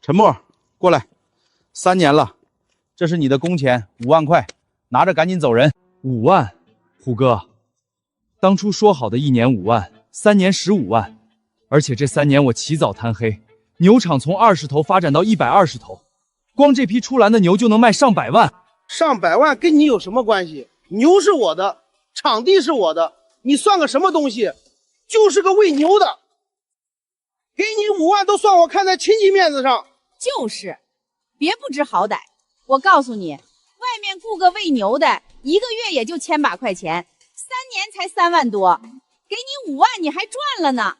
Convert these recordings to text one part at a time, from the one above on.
陈默，过来，3年了，这是你的工钱5万块，拿着赶紧走人。5万，虎哥，当初说好的1年5万，3年15万，而且这3年我起早贪黑，牛场从20头发展到120头，光这批出栏的牛就能卖上百万。上百万跟你有什么关系？牛是我的，场地是我的，你算个什么东西？就是个喂牛的，给你5万都算我看在亲戚面子上。就是，别不知好歹。我告诉你，外面雇个喂牛的，1个月也就1000把块钱，3年才3万多，给你5万你还赚了呢。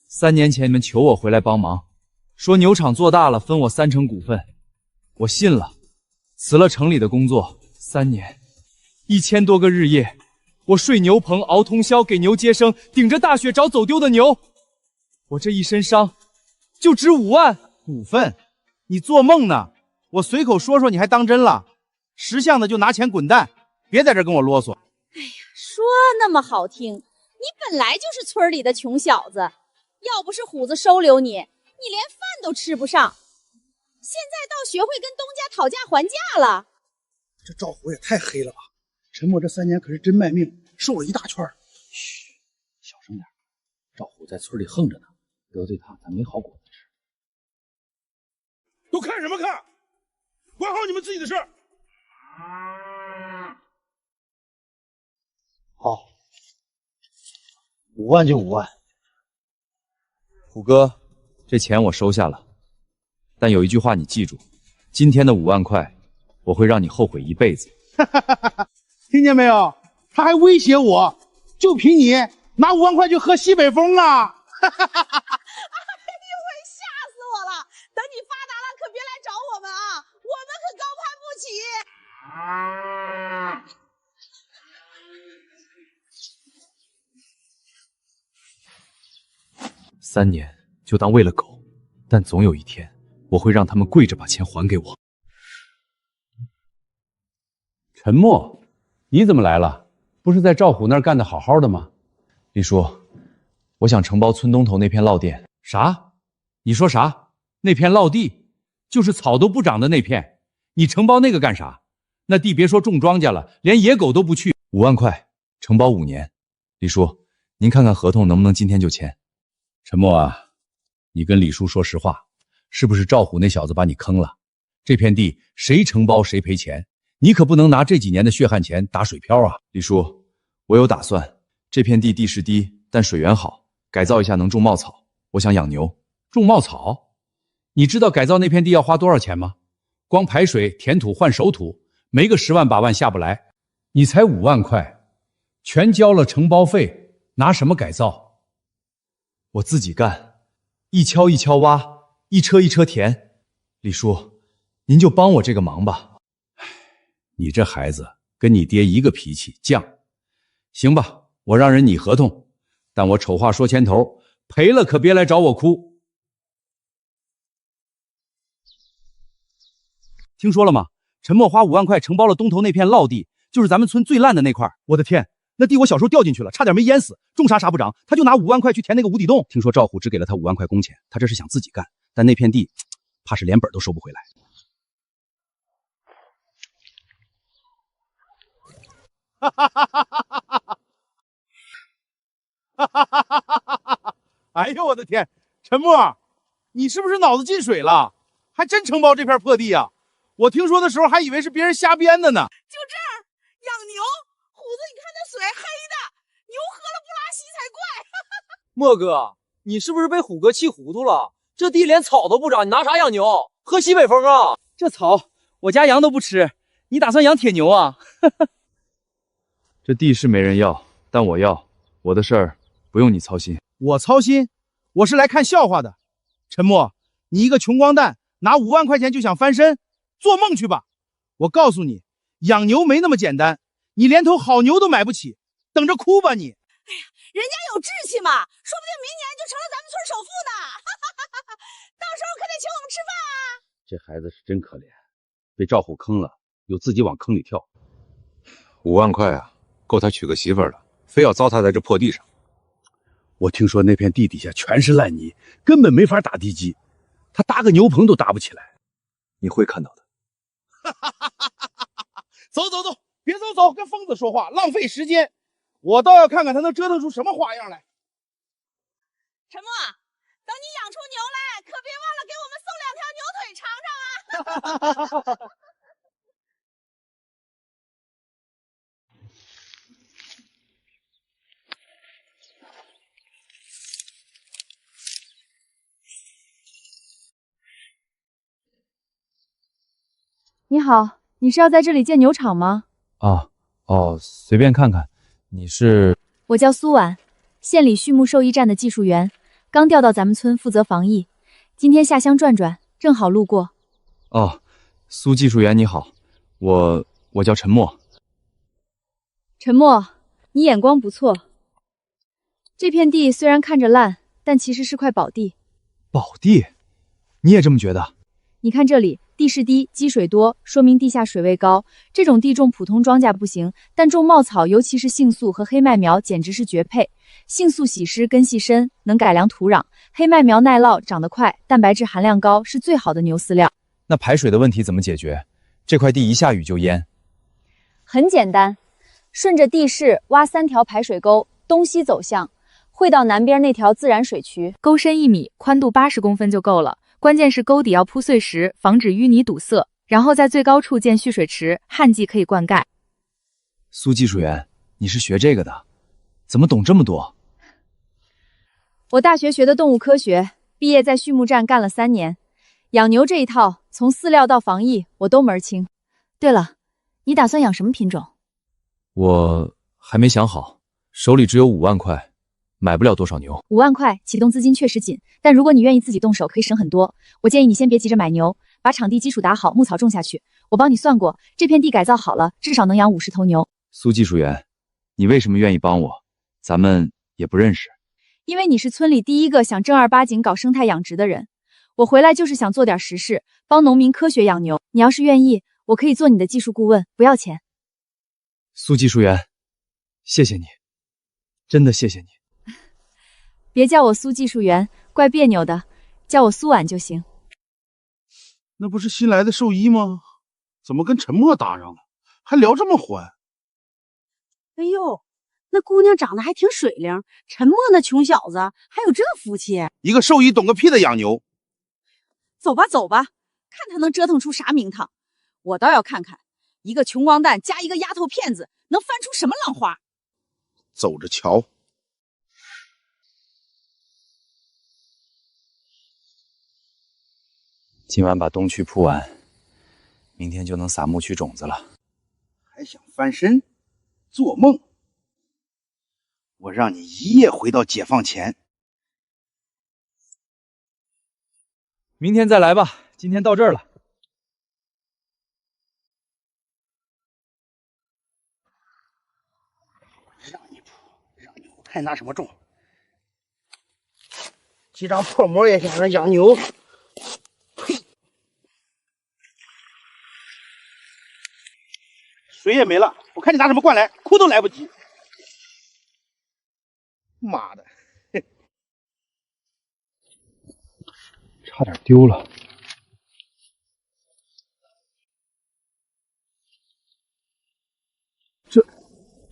3年前你们求我回来帮忙，说牛场做大了分我3成股份，我信了，辞了城里的工作，3年，1000多个日夜，我睡牛棚，熬通宵，给牛接生，顶着大雪找走丢的牛，我这一身伤，就值5万股份。你做梦呢！我随口说说，你还当真了？识相的就拿钱滚蛋，别在这跟我啰嗦。哎呀，说那么好听，你本来就是村里的穷小子，要不是虎子收留你，你连饭都吃不上。现在倒学会跟东家讨价还价了。这赵虎也太黑了吧！陈默这3年可是真卖命，瘦了一大圈。嘘，小声点。赵虎在村里横着呢，得罪他，咱没好果子吃。都看什么看？管好你们自己的事儿。好，5万就5万。虎哥，这钱我收下了，但有一句话你记住，今天的5万块，我会让你后悔一辈子。听见没有？他还威胁我，就凭你拿5万块去喝西北风啊！哎呦喂，吓死我了！等你发达了，可别来找我们啊，我们可高攀不起。3年就当喂了狗，但总有一天，我会让他们跪着把钱还给我。陈默，你怎么来了？不是在赵虎那儿干得好好的吗？李叔，我想承包村东头那片涝地。啥？你说啥？那片涝地，就是草都不长的那片，你承包那个干啥？那地别说种庄稼了，连野狗都不去。5万块，承包5年。李叔，您看看合同能不能今天就签？陈默啊，你跟李叔说实话，是不是赵虎那小子把你坑了？这片地谁承包谁赔钱，你可不能拿这几年的血汗钱打水漂啊！李叔，我有打算，这片地地势低，但水源好，改造一下能种茂草。我想养牛。种茂草？你知道改造那片地要花多少钱吗？光排水、填土、换熟土，没个10万8万下不来。你才5万块，全交了承包费，拿什么改造？我自己干，一锹一锹挖，一车一车填。李叔，您就帮我这个忙吧。你这孩子跟你爹一个脾气，犟。行吧，我让人拟合同，但我丑话说前头，赔了可别来找我哭。听说了吗？陈默花5万块承包了东头那片涝地，就是咱们村最烂的那块。我的天，那地我小时候掉进去了，差点没淹死，种啥不长，他就拿5万块去填那个无底洞。听说赵虎只给了他5万块工钱，他这是想自己干，但那片地怕是连本都收不回来。哎呦我的天，陈默，你是不是脑子进水了？还真承包这片破地啊！我听说的时候还以为是别人瞎编的呢。就这儿养牛，虎子，你看那水黑的，牛喝了不拉稀才怪。莫哥，你是不是被虎哥气糊涂了？这地连草都不长，你拿啥养牛？喝西北风啊？这草我家羊都不吃，你打算养铁牛啊？这地是没人要，但我要，我的事儿不用你操心。我操心？我是来看笑话的。陈默，你一个穷光蛋，拿5万块钱就想翻身，做梦去吧！我告诉你，养牛没那么简单，你连头好牛都买不起，等着哭吧你！哎呀，人家有志气嘛，说不定明年就成了咱们村首富呢。到时候可得请我们吃饭啊！这孩子是真可怜，被赵虎坑了，又自己往坑里跳。 5万块啊，够他娶个媳妇儿了，非要糟蹋在这破地上。我听说那片地底下全是烂泥，根本没法打地基。他搭个牛棚都搭不起来。你会看到的。走走走，别走走，跟疯子说话，浪费时间。我倒要看看他能折腾出什么花样来。陈默，等你养出牛来，可别忘了给我们送2条牛腿尝尝啊！你好，你是要在这里建牛场吗？随便看看。你是？我叫苏婉，县里畜牧兽医站的技术员，刚调到咱们村负责防疫，今天下乡转转，正好路过。哦，苏技术员你好，我叫陈默。陈默，你眼光不错。这片地虽然看着烂，但其实是块宝地。宝地？你也这么觉得？你看这里，地势低，积水多，说明地下水位高。这种地种普通庄稼不行，但种茂草，尤其是杏树和黑麦苗，简直是绝配。杏树喜湿，根系深，能改良土壤；黑麦苗耐涝，长得快，蛋白质含量高，是最好的牛饲料。那排水的问题怎么解决？这块地一下雨就淹。很简单，顺着地势挖3条排水沟，东西走向，汇到南边那条自然水渠，沟深1米，宽度80公分就够了。关键是沟底要铺碎石，防止淤泥堵塞，然后在最高处建蓄水池，旱季可以灌溉。苏技术员，你是学这个的，怎么懂这么多？我大学学的动物科学，毕业在畜牧站干了3年，养牛这一套，从饲料到防疫，我都门儿清。对了，你打算养什么品种？我还没想好，手里只有5万块，买不了多少牛。5万块启动资金确实紧，但如果你愿意自己动手，可以省很多。我建议你先别急着买牛，把场地基础打好，牧草种下去。我帮你算过，这片地改造好了，至少能养50头牛。苏技术员，你为什么愿意帮我？咱们也不认识。因为你是村里第一个想正儿八经搞生态养殖的人，我回来就是想做点实事，帮农民科学养牛。你要是愿意，我可以做你的技术顾问，不要钱。苏技术员，谢谢你，真的谢谢你。别叫我苏技术员，怪别扭的，叫我苏婉就行。那不是新来的兽医吗？怎么跟陈默搭上了？还聊这么欢？哎呦，那姑娘长得还挺水灵，陈默那穷小子还有这福气？一个兽医懂个屁的养牛！走吧走吧，看他能折腾出啥名堂。我倒要看看，一个穷光蛋加一个丫头片子，能翻出什么浪花。走着瞧。今晚把东区铺完，明天就能撒牧区种子了。还想翻身？做梦！我让你一夜回到解放前。明天再来吧，今天到这儿了。让你铺，还拿什么种？几张破膜也想着养牛。水也没了，我看你拿什么灌来，哭都来不及。妈的，差点丢了。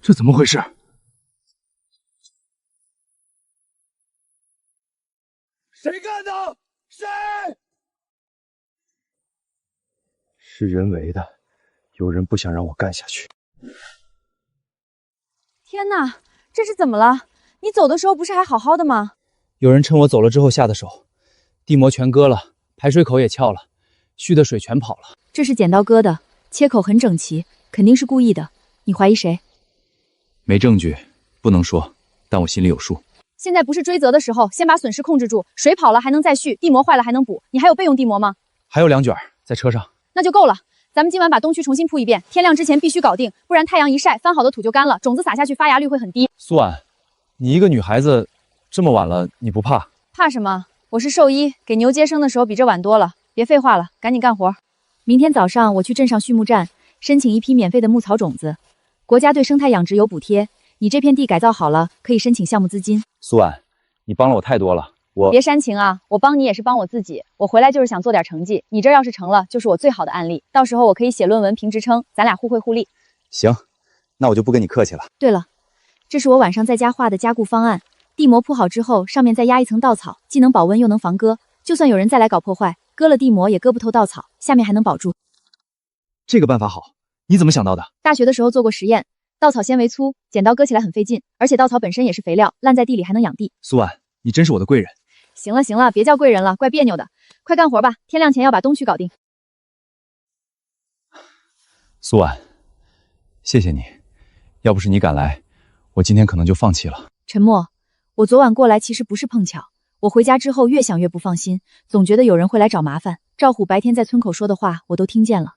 这怎么回事？谁干的？谁？是人为的，有人不想让我干下去。天哪，这是怎么了？你走的时候不是还好好的吗？有人趁我走了之后下的手，地膜全割了，排水口也撬了，蓄的水全跑了。这是剪刀割的，切口很整齐，肯定是故意的。你怀疑谁？没证据，不能说，但我心里有数。现在不是追责的时候，先把损失控制住。水跑了还能再蓄，地膜坏了还能补。你还有备用地膜吗？还有2卷在车上。那就够了。咱们今晚把东区重新铺一遍，天亮之前必须搞定，不然太阳一晒，翻好的土就干了，种子撒下去发芽率会很低。苏婉，你一个女孩子，这么晚了你不怕？怕什么？我是兽医，给牛接生的时候比这晚多了。别废话了，赶紧干活。明天早上我去镇上畜牧站申请一批免费的牧草种子，国家对生态养殖有补贴。你这片地改造好了，可以申请项目资金。苏婉，你帮了我太多了，别煽情啊，我帮你也是帮我自己。我回来就是想做点成绩，你这要是成了，就是我最好的案例。到时候我可以写论文评职称，咱俩互惠互利。行，那我就不跟你客气了。对了，这是我晚上在家画的加固方案，地膜铺好之后，上面再压一层稻草，既能保温又能防割，就算有人再来搞破坏，割了地膜也割不透稻草，下面还能保住。这个办法好，你怎么想到的？大学的时候做过实验，稻草纤维粗，剪刀割起来很费劲，而且稻草本身也是肥料，烂在地里还能养地。苏婉，你真是我的贵人。行了行了，别叫贵人了，怪别扭的。快干活吧，天亮前要把东区搞定。苏婉，谢谢你，要不是你赶来，我今天可能就放弃了。陈默，我昨晚过来其实不是碰巧，我回家之后越想越不放心，总觉得有人会来找麻烦。赵虎白天在村口说的话我都听见了。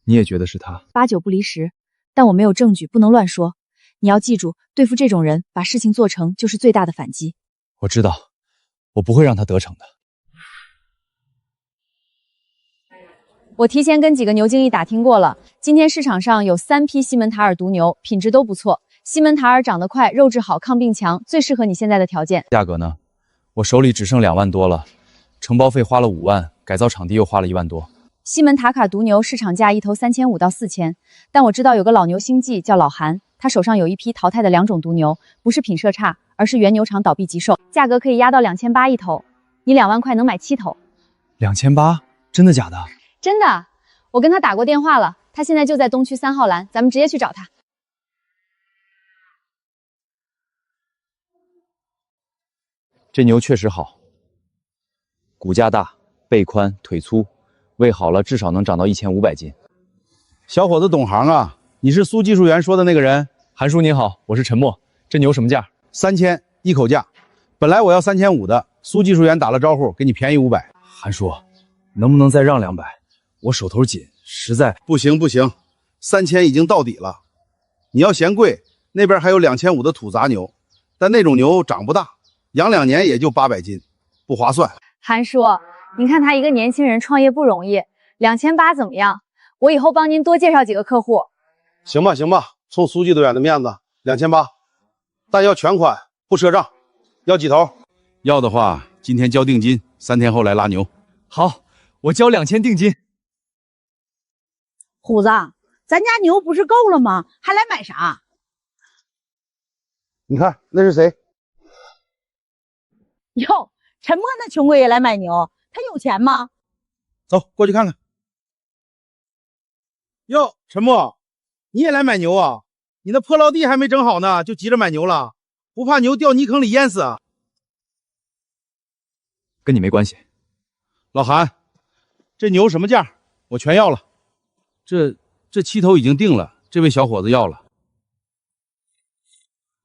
你也觉得是他？8、9不离10，但我没有证据，不能乱说。你要记住，对付这种人，把事情做成就是最大的反击。我知道，我不会让他得逞的。我提前跟几个牛经理打听过了，今天市场上有3批西门塔尔毒牛，品质都不错。西门塔尔长得快，肉质好，抗病强，最适合你现在的条件。价格呢？我手里只剩2万多了，承包费花了5万，改造场地又花了1万多。西门塔卡毒牛市场价1头3500到4000，但我知道有个老牛星记叫老韩，他手上有一批淘汰的2种毒牛，不是品色差，而是原牛场倒闭急售，价格可以压到2800一头，你2万块能买7头。2800？真的假的？真的，我跟他打过电话了，他现在就在东区3号栏，咱们直接去找他。这牛确实好，骨架大，背宽，腿粗，喂好了至少能长到1500斤。小伙子懂行啊，你是苏技术员说的那个人？韩叔您好，我是陈默。这牛什么价？3000一口价，本来我要3500的，苏技术员打了招呼，给你便宜500。韩叔，能不能再让200？我手头紧，实在不行，3000已经到底了。你要嫌贵，那边还有2500的土杂牛，但那种牛长不大，养2年也就800斤，不划算。韩叔，您看他一个年轻人创业不容易，2800怎么样？我以后帮您多介绍几个客户。行吧，冲苏技术员的面子，2800，但要全款，不赊账。要几头？要的话，今天交定金，3天后来拉牛。好，我交2000定金。虎子，咱家牛不是够了吗？还来买啥？你看那是谁？哟，陈默那穷鬼也来买牛，他有钱吗？走过去看看。哟，陈默，你也来买牛啊？你那破落地还没整好呢，就急着买牛了，不怕牛掉泥坑里淹死啊？跟你没关系。老韩，这牛什么价？我全要了。这7头已经定了，这位小伙子要了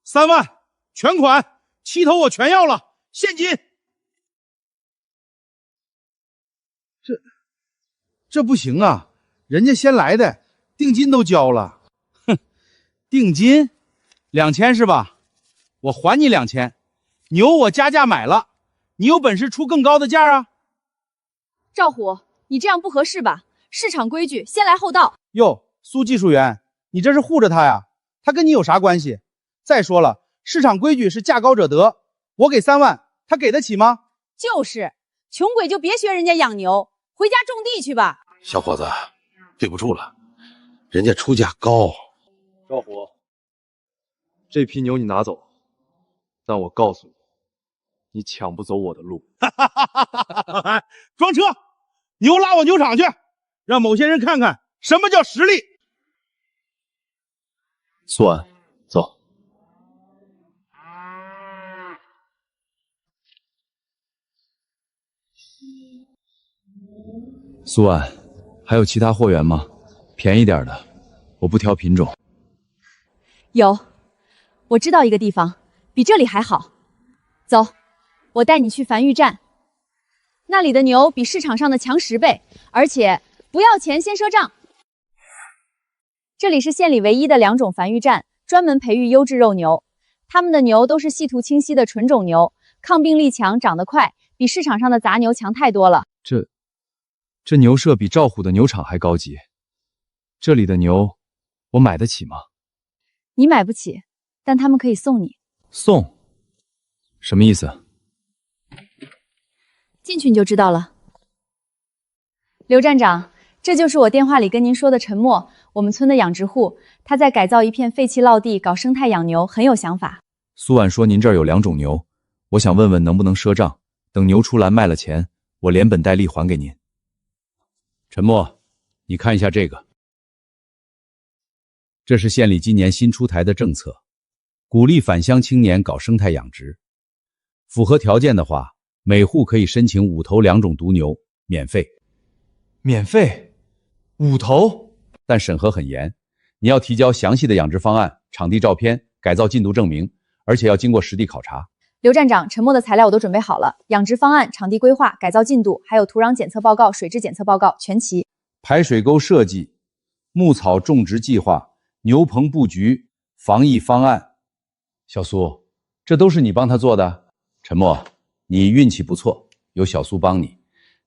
3万，全款，7头我全要了，现金。这不行啊，人家先来的，定金都交了。哼，定金2000是吧？我还你2000，牛我加价买了，你有本事出更高的价啊！赵虎，你这样不合适吧？市场规矩，先来后到。哟，苏技术员，你这是护着他呀？他跟你有啥关系？再说了，市场规矩是价高者得，我给3万，他给得起吗？就是，穷鬼就别学人家养牛，回家种地去吧。小伙子，对不住了，人家出价高。赵虎，这批牛你拿走，但我告诉你，你抢不走我的路。装车，牛拉我牛场去，让某些人看看什么叫实力。苏安，走。苏安，还有其他货源吗？便宜点的，我不挑品种。有，我知道一个地方，比这里还好。走，我带你去繁育站，那里的牛比市场上的强10倍，而且不要钱先赊账。这里是县里唯一的2种繁育站，专门培育优质肉牛。他们的牛都是细图清晰的纯种牛，抗病力强，长得快，比市场上的杂牛强太多了。这牛舍比赵虎的牛场还高级，这里的牛我买得起吗？你买不起，但他们可以送你。送？什么意思？进去你就知道了。刘站长，这就是我电话里跟您说的陈默，我们村的养殖户，他在改造一片废弃涝地，搞生态养牛，很有想法。苏婉说您这儿有2种牛，我想问问能不能赊账，等牛出栏卖了钱，我连本带利还给您。陈默，你看一下这个，这是县里今年新出台的政策，鼓励返乡青年搞生态养殖。符合条件的话，每户可以申请5头2种毒牛，免费。免费？5头？但审核很严，你要提交详细的养殖方案、场地照片、改造进度证明，而且要经过实地考察。刘站长，陈默的材料我都准备好了，养殖方案、场地规划、改造进度，还有土壤检测报告、水质检测报告全齐。排水沟设计、牧草种植计划、牛棚布局、防疫方案。小苏，这都是你帮他做的？陈默，你运气不错，有小苏帮你。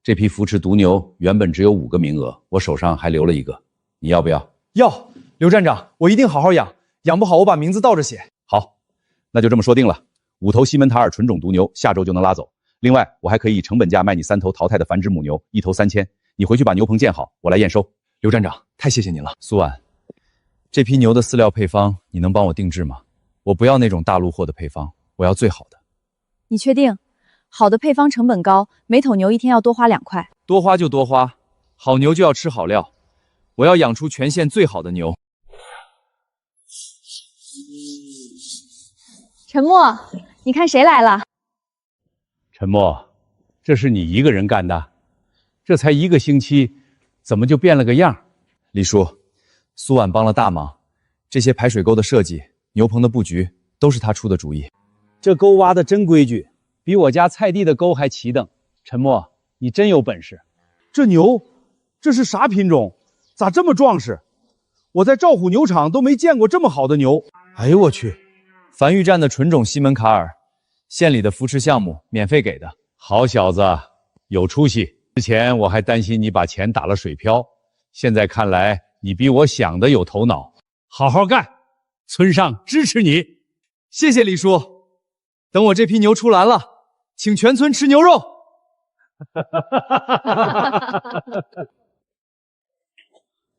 这批扶持毒牛原本只有5个名额，我手上还留了1个，你要不要？要，刘站长，我一定好好养，养不好我把名字倒着写。好，那就这么说定了。5头西门塔尔纯种毒牛下周就能拉走。另外，我还可以以成本价卖你3头淘汰的繁殖母牛，1头3000。你回去把牛棚建好，我来验收。刘站长，太谢谢您了。苏婉，这批牛的饲料配方你能帮我定制吗？我不要那种大陆货的配方，我要最好的。你确定？好的配方成本高，每头牛1天要多花2块。多花就多花，好牛就要吃好料，我要养出全县最好的牛。陈默，你看谁来了？陈默，这是你一个人干的？这才1个星期，怎么就变了个样？李叔，苏婉帮了大忙，这些排水沟的设计、牛棚的布局都是他出的主意。这沟挖的真规矩，比我家菜地的沟还齐等。陈默，你真有本事。这牛，这是啥品种？咋这么壮实？我在赵虎牛场都没见过这么好的牛。哎呦我去！繁育站的纯种西门卡尔，县里的扶持项目免费给的。好小子，有出息。之前我还担心你把钱打了水漂，现在看来你比我想的有头脑。好好干，村上支持你。谢谢李叔。等我这批牛出栏了，请全村吃牛肉。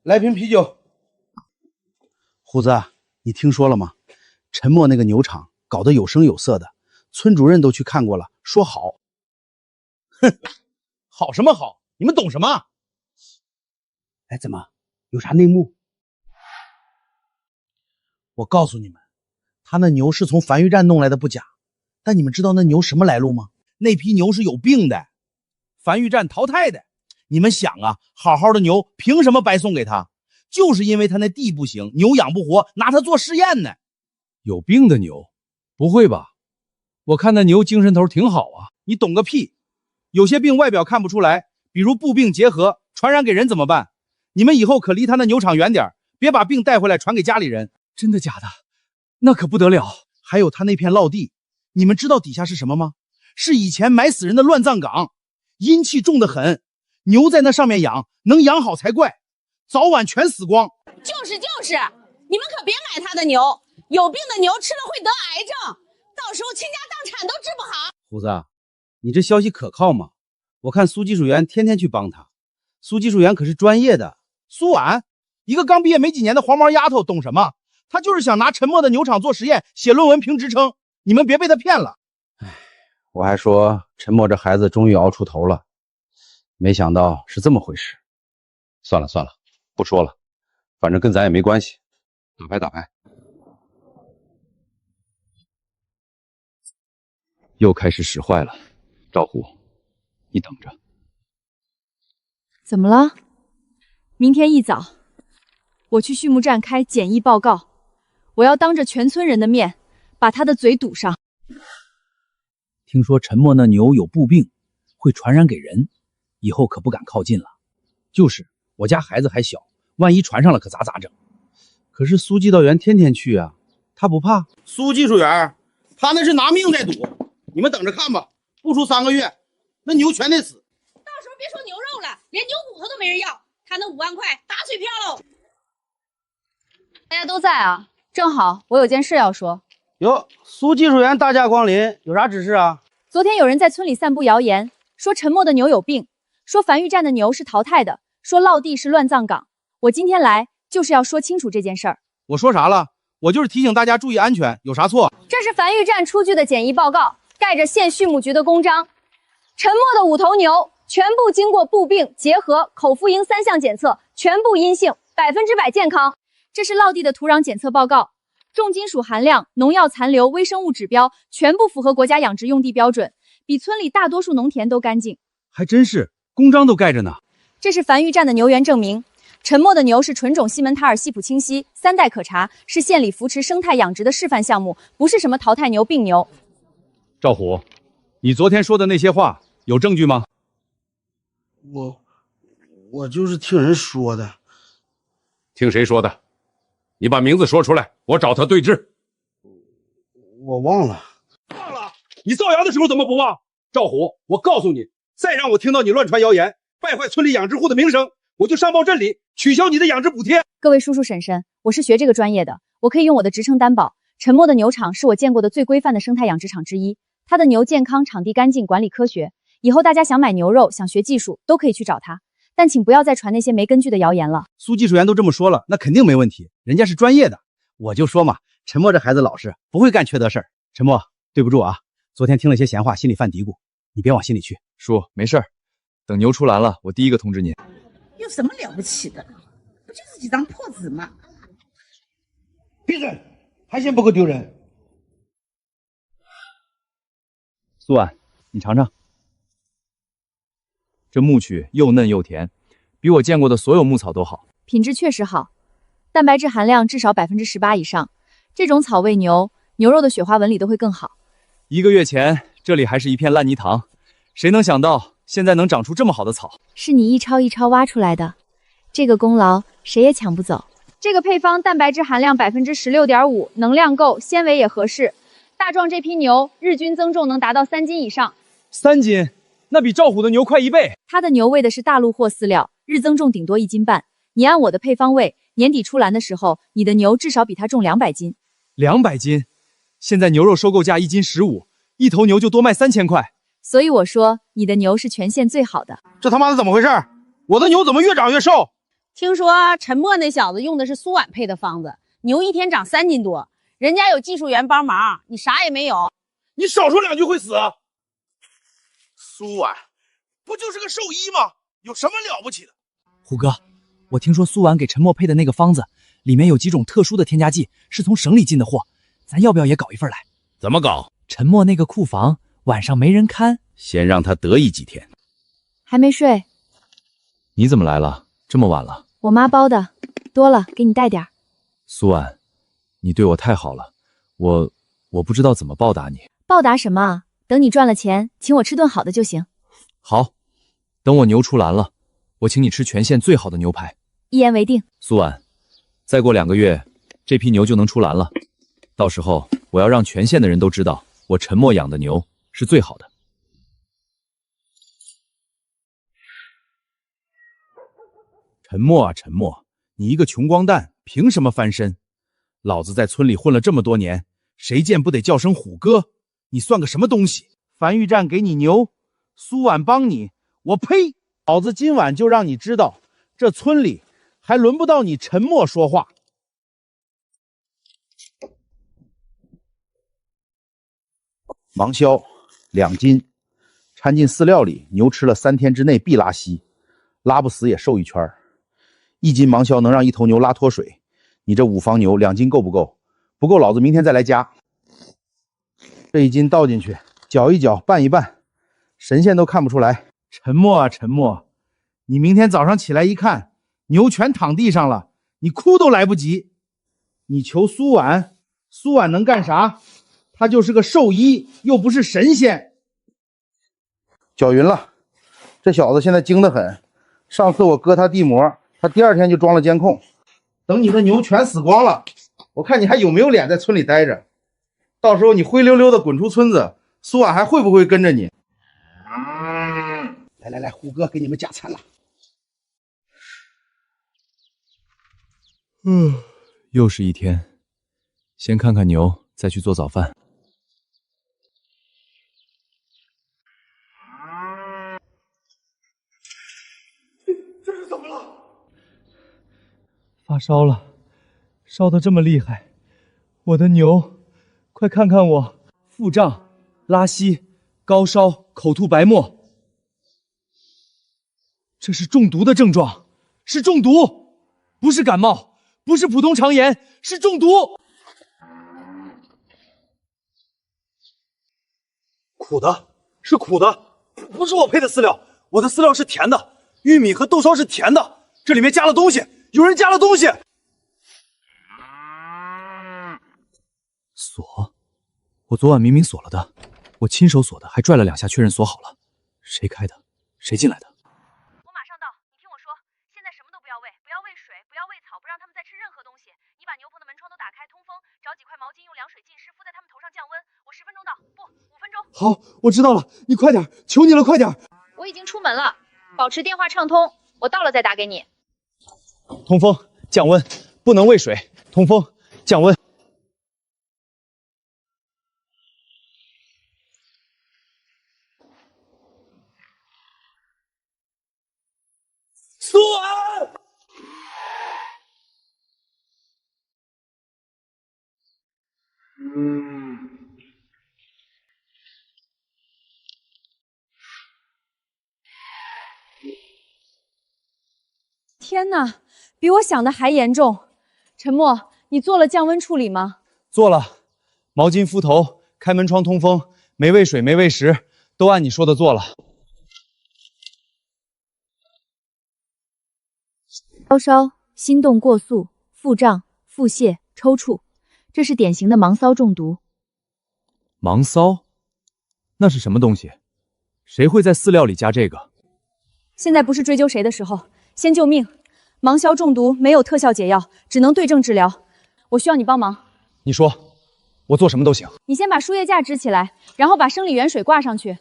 来瓶啤酒。虎子，你听说了吗？陈默那个牛场搞得有声有色的，村主任都去看过了，说好。哼，好什么好？你们懂什么？哎，怎么有啥内幕？我告诉你们，他那牛是从繁育站弄来的不假，但你们知道那牛什么来路吗？那批牛是有病的，繁育站淘汰的。你们想啊，好好的牛凭什么白送给他？就是因为他那地不行，牛养不活，拿它做试验呢。有病的牛？不会吧？我看那牛精神头挺好啊。你懂个屁！有些病外表看不出来，比如步病结核，传染给人怎么办？你们以后可离他那牛场远点，别把病带回来传给家里人。真的假的？那可不得了。还有他那片涝地，你们知道底下是什么吗？是以前埋死人的乱葬岗，阴气重得很，牛在那上面养，能养好才怪，早晚全死光。就是，你们可别买他的牛，有病的牛吃了会得癌症，到时候倾家荡产都治不好。虎子，你这消息可靠吗？我看苏技术员天天去帮他，苏技术员可是专业的。苏婉，一个刚毕业没几年的黄毛丫头，懂什么？他就是想拿陈默的牛场做实验，写论文评职称，你们别被他骗了。我还说陈默这孩子终于熬出头了，没想到是这么回事。算了，不说了，反正跟咱也没关系。打牌。又开始使坏了，赵虎，你等着。怎么了？明天一早，我去畜牧站开检疫报告，我要当着全村人的面把他的嘴堵上。听说陈默那牛有步病，会传染给人，以后可不敢靠近了。就是我家孩子还小，万一传上了可咋整？可是苏技导员天天去啊，他不怕？苏技术员，他那是拿命在赌，你们等着看吧，不出3个月，那牛全得死。到时候别说牛肉了，连牛骨头都没人要，他那5万块打水漂喽。大家都在啊，正好我有件事要说。哟，苏技术员大驾光临，有啥指示啊？昨天有人在村里散布谣言，说陈默的牛有病，说樊玉站的牛是淘汰的，说涝地是乱葬岗。我今天来就是要说清楚这件事儿。我说啥了？我就是提醒大家注意安全，有啥错？这是樊玉站出具的检疫报告，盖着县畜牧局的公章。陈默的5头牛全部经过步病、结合、口服营3项检测，全部阴性，100%健康。这是涝地的土壤检测报告，重金属含量、农药残留、微生物指标全部符合国家养殖用地标准，比村里大多数农田都干净。还真是，公章都盖着呢。这是樊玉站的牛源证明。陈默的牛是纯种西门塔尔西普清溪，3代可查，是县里扶持生态养殖的示范项目，不是什么淘汰牛、病牛。赵虎，你昨天说的那些话有证据吗？我就是听人说的。听谁说的？你把名字说出来，我找他对质。我忘了。忘了？你造谣的时候怎么不忘？赵虎，我告诉你，再让我听到你乱传谣言，败坏村里养殖户的名声，我就上报镇里取消你的养殖补贴。各位叔叔婶婶，我是学这个专业的，我可以用我的职称担保，陈默的牛场是我见过的最规范的生态养殖场之一。他的牛健康，场地干净，管理科学。以后大家想买牛肉，想学技术，都可以去找他。但请不要再传那些没根据的谣言了。苏技术员都这么说了，那肯定没问题，人家是专业的。我就说嘛，陈默这孩子老实，不会干缺德事儿。陈默，对不住啊，昨天听了些闲话，心里犯嘀咕，你别往心里去。叔，没事儿，等牛出栏了，我第一个通知您。有什么了不起的？不就是几张破纸吗？闭嘴，还嫌不够丢人。苏婉，你尝尝，这苜蓿又嫩又甜，比我见过的所有牧草都好。品质确实好，蛋白质含量至少18%以上。这种草喂牛，牛肉的雪花纹理都会更好。1个月前，这里还是一片烂泥塘，谁能想到现在能长出这么好的草？是你一抄一抄挖出来的，这个功劳谁也抢不走。这个配方蛋白质含量16.5%，能量够，纤维也合适。大壮这批牛日均增重能达到3斤以上。3斤，那比赵虎的牛快1倍。他的牛喂的是大陆货饲料，日增重顶多1斤半。你按我的配方喂，年底出栏的时候，你的牛至少比他重200斤。200斤，现在牛肉收购价1斤15，一头牛就多卖3000块。所以我说，你的牛是全县最好的。这他妈的怎么回事？我的牛怎么越长越瘦？听说陈默那小子用的是苏婉配的方子，牛一天长3斤多，人家有技术员帮忙，你啥也没有。你少说2句会死。苏婉不就是个兽医吗？有什么了不起的？虎哥，我听说苏婉给陈默配的那个方子里面有几种特殊的添加剂，是从省里进的货，咱要不要也搞一份来？怎么搞？陈默那个库房晚上没人看，先让他得意几天。还没睡？你怎么来了？这么晚了？我妈包的，多了给你带点儿。苏婉，你对我太好了，我不知道怎么报答你。报答什么啊？等你赚了钱，请我吃顿好的就行。好，等我牛出栏了，我请你吃全县最好的牛排。一言为定。苏婉，再过2个月，这批牛就能出栏了，到时候我要让全县的人都知道，我陈默养的牛是最好的。陈默啊，陈默，你一个穷光蛋，凭什么翻身？老子在村里混了这么多年，谁见不得叫声虎哥？你算个什么东西？樊玉站给你牛，苏婉帮你，我呸！老子今晚就让你知道，这村里还轮不到你陈默说话。芒硝2斤，掺进饲料里，牛吃了3天之内必拉稀，拉不死也瘦一圈。1斤芒硝能让一头牛拉脱水，你这5房牛2斤够不够？不够，老子明天再来加。这1斤倒进去，搅一搅，拌一拌，神仙都看不出来。陈默啊，陈默，你明天早上起来一看，牛全躺地上了，你哭都来不及。你求苏婉，苏婉能干啥？他就是个兽医，又不是神仙。搅匀了，这小子现在精得很。上次我割他地膜，他第2天就装了监控。等你的牛全死光了，我看你还有没有脸在村里待着。到时候你灰溜溜的滚出村子，苏婉还会不会跟着你？来来来，虎哥给你们加餐了。又是一天，先看看牛，再去做早饭。发烧了，烧得这么厉害，我的牛，快看看我，腹胀、拉稀、高烧、口吐白沫，这是中毒的症状，是中毒，不是感冒，不是普通肠炎，是中毒。苦的，是苦的，不是我配的饲料，我的饲料是甜的，玉米和豆烧是甜的，这里面加了东西，有人加了东西。锁，我昨晚明明锁了的，我亲手锁的，还拽了2下确认锁好了。谁开的？谁进来的？我马上到，你听我说，现在什么都不要喂，不要喂水，不要喂草，不让他们再吃任何东西。你把牛棚的门窗都打开，通风，找几块毛巾，用凉水浸湿，敷在他们头上降温。我10分钟到，不，5分钟。好，我知道了，你快点，求你了，快点。我已经出门了，保持电话畅通，我到了再打给你。通风降温，不能喂水。通风降温。苏安，天哪，比我想的还严重。陈默，你做了降温处理吗？做了，毛巾敷头，开门窗通风，没喂水，没喂食，都按你说的做了。高烧、心动过速、腹胀、腹泻、抽搐，这是典型的芒骚中毒。芒骚？那是什么东西？谁会在饲料里加这个？现在不是追究谁的时候，先救命。芒硝中毒没有特效解药，只能对症治疗。我需要你帮忙。你说，我做什么都行。你先把输液架支起来，然后把生理盐水挂上去。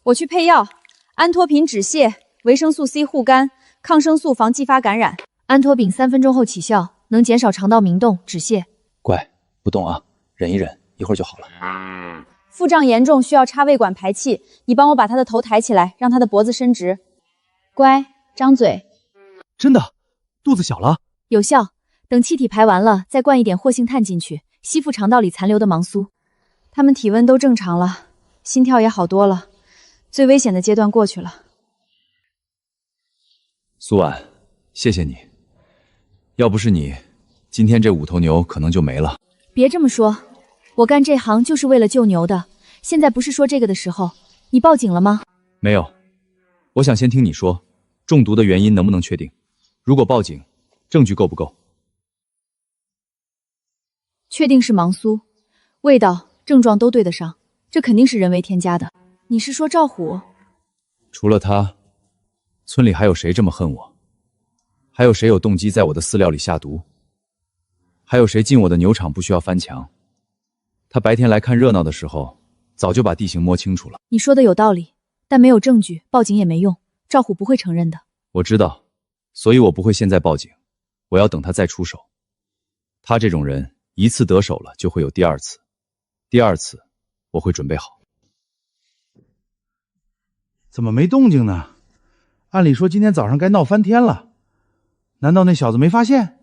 我去配药，安托品止泻，维生素 C 护肝，抗生素防继发感染。安托丙3分钟后起效，能减少肠道鸣动，止泻。乖，不动啊，忍一忍，一会儿就好了。腹胀严重，需要插胃管排气。你帮我把他的头抬起来，让他的脖子伸直。乖，张嘴。真的，肚子小了，有效。等气体排完了，再灌一点活性炭进去，吸附肠道里残留的芒苏。他们体温都正常了，心跳也好多了，最危险的阶段过去了。苏婉，谢谢你，要不是你，今天这5头牛可能就没了。别这么说，我干这行就是为了救牛的，现在不是说这个的时候。你报警了吗？没有，我想先听你说，中毒的原因能不能确定？如果报警，证据够不够？确定是芒苏，味道、症状都对得上，这肯定是人为添加的。你是说赵虎？除了他，村里还有谁这么恨我？还有谁有动机在我的饲料里下毒？还有谁进我的牛场不需要翻墙？他白天来看热闹的时候，早就把地形摸清楚了。你说的有道理，但没有证据，报警也没用，赵虎不会承认的。我知道，所以我不会现在报警，我要等他再出手。他这种人，一次得手了就会有第2次，第2次我会准备好。怎么没动静呢？按理说今天早上该闹翻天了，难道那小子没发现？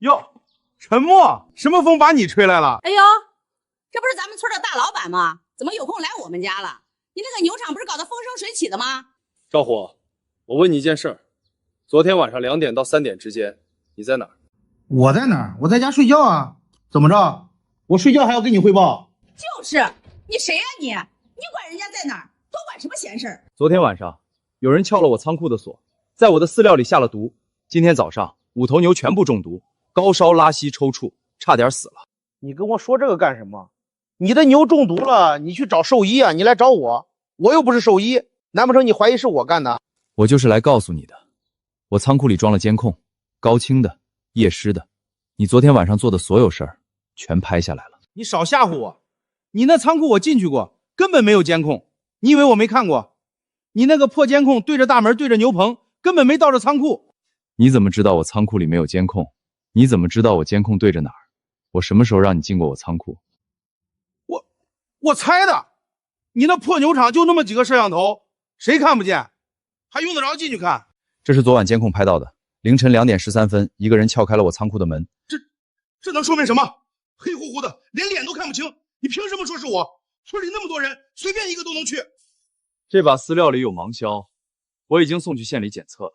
哟，陈默，什么风把你吹来了？哎呦，这不是咱们村的大老板吗？怎么有空来我们家了？你那个牛场不是搞得风生水起的吗？赵虎，我问你一件事儿，昨天晚上2点到3点之间，你在哪儿？我在哪儿？我在家睡觉啊。怎么着？我睡觉还要跟你汇报？就是你谁呀你？你管人家在哪儿，多管什么闲事儿？昨天晚上，有人撬了我仓库的锁，在我的饲料里下了毒。今天早上，5头牛全部中毒，高烧、拉稀、抽搐，差点死了。你跟我说这个干什么？你的牛中毒了，你去找兽医啊！你来找我，我又不是兽医，难不成你怀疑是我干的？我就是来告诉你的，我仓库里装了监控，高清的、夜视的，你昨天晚上做的所有事儿，全拍下来了。你少吓唬我！你那仓库我进去过，根本没有监控。你以为我没看过？你那个破监控对着大门，对着牛棚，根本没到这仓库。你怎么知道我仓库里没有监控？你怎么知道我监控对着哪儿？我什么时候让你进过我仓库？我猜的。你那破牛场就那么几个摄像头，谁看不见？还用得着进去看？这是昨晚监控拍到的，凌晨2点13分，一个人撬开了我仓库的门。这能说明什么？黑乎乎的，连脸都看不清，你凭什么说是我？村里那么多人，随便一个都能去。这把饲料里有芒硝，我已经送去县里检测了，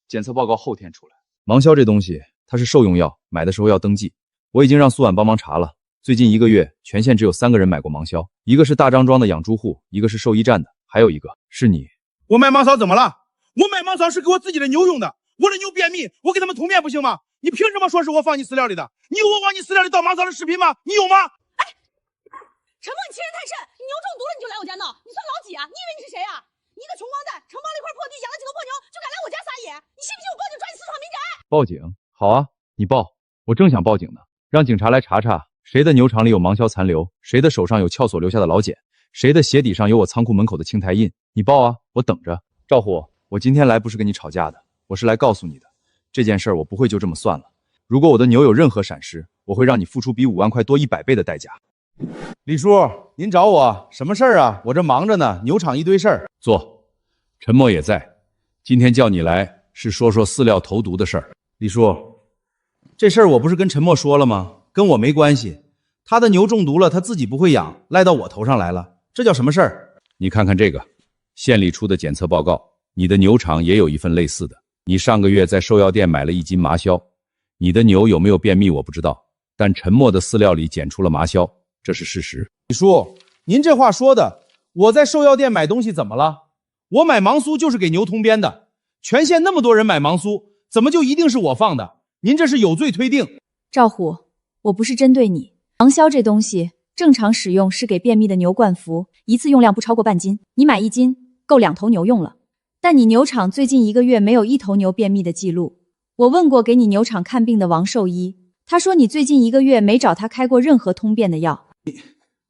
检测报告后天出来。芒硝这东西它是兽用药，买的时候要登记。我已经让苏婉帮忙查了，最近1个月全县只有3个人买过芒硝，一个是大张庄的养猪户，一个是兽医站的，还有一个是你。我买芒硝怎么了？我买芒硝是给我自己的牛用的，我的牛便秘，我给他们通便不行吗？你凭什么说是我放你饲料里的？你有我往你饲料里倒芒硝的视频吗？你有吗？陈默，你欺人太甚！你牛中毒了你就来我家闹，你算老几啊？你以为你是谁啊？你一个穷光蛋，承包了一块破地，养了几个破牛，就敢来我家撒野？你信不信我报警抓你私闯民宅？报警？好啊，你报，我正想报警呢，让警察来查查谁的牛场里有芒硝残留，谁的手上有撬锁留下的老茧，谁的鞋底上有我仓库门口的青苔印。你报啊，我等着。赵虎，我今天来不是跟你吵架的，我是来告诉你的，这件事儿我不会就这么算了。如果我的牛有任何闪失，我会让你付出比5万块多100倍的代价。李叔，您找我什么事儿啊？我这忙着呢，牛场一堆事儿。坐，陈默也在。今天叫你来是说说饲料投毒的事儿。李叔，这事儿我不是跟陈默说了吗？跟我没关系。他的牛中毒了，他自己不会养，赖到我头上来了，这叫什么事儿？你看看这个，县里出的检测报告，你的牛场也有一份类似的。你上个月在兽药店买了1斤麻硝，你的牛有没有便秘我不知道，但陈默的饲料里检出了麻硝，这是事实。李叔，您这话说的，我在兽药店买东西怎么了？我买芒苏就是给牛通便的，全县那么多人买芒苏，怎么就一定是我放的？您这是有罪推定。赵虎，我不是针对你，芒硝这东西正常使用是给便秘的牛灌服，一次用量不超过半斤，你买1斤够2头牛用了。但你牛场最近1个月没有1头牛便秘的记录。我问过给你牛场看病的王兽医，他说你最近1个月没找他开过任何通便的药。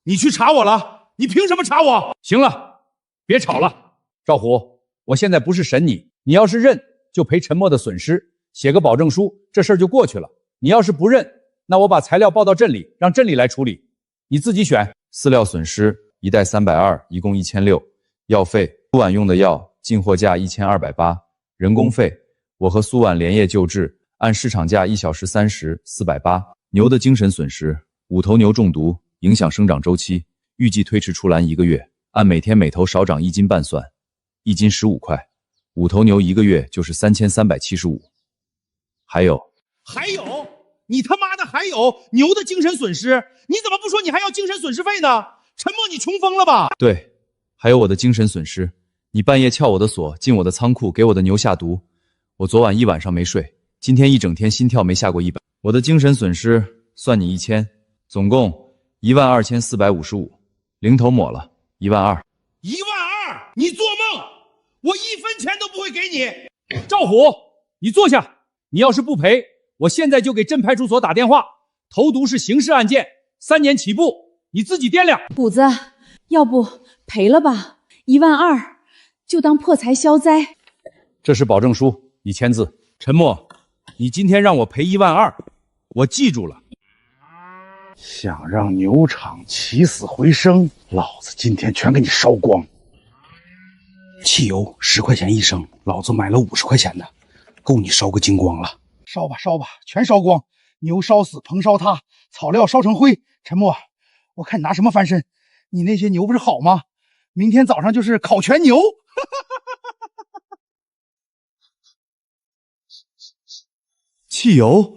你去查我了？你凭什么查我？行了，别吵了。赵虎，我现在不是审你，你要是认就赔陈默的损失，写个保证书，这事儿就过去了。你要是不认，那我把材料报到镇里，让镇里来处理，你自己选。饲料损失1袋320，一共1600，药费苏婉用的药进货价1280，人工费我和苏婉连夜救治，按市场价1小时30，480。牛的精神损失5头牛中毒，影响生长周期，预计推迟出栏1个月，按每天每头少长1斤半算，1斤15块，5头牛1个月就是3375。还有，你他妈的还有牛的精神损失？你怎么不说你还要精神损失费呢？陈默，你穷疯了吧？对，还有我的精神损失，你半夜撬我的锁，进我的仓库，给我的牛下毒，我昨晚1晚上没睡，今天1整天心跳没下过100，我的精神损失算你1000，总共12455，零头抹了12000。12000？你做梦！我1分钱都不会给你。赵虎，你坐下，你要是不赔，我现在就给镇派出所打电话，投毒是刑事案件，3年起步，你自己掂量。虎子，要不赔了吧，12000就当破财消灾。这是保证书，你签字。陈默，你今天让我赔12000，我记住了。想让牛场起死回生，老子今天全给你烧光。汽油10块钱1升，老子买了50块钱的，够你烧个精光了。烧吧烧吧，全烧光，牛烧死，棚烧塌，草料烧成灰。陈默，我看你拿什么翻身？你那些牛不是好吗？明天早上就是烤全牛。汽油？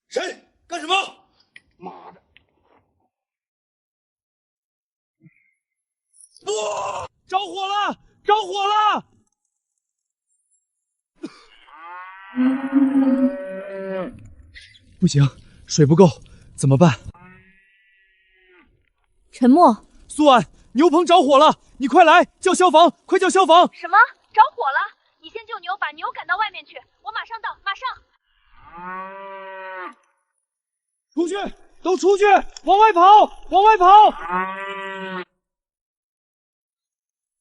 谁干什么？妈的！不，着火了！着火了！不行，水不够，怎么办？陈默，苏婉，牛棚着火了，你快来，叫消防，快叫消防！什么？着火了？你先救牛，把牛赶到外面去，我马上到，马上。出去，都出去，往外跑，往外跑！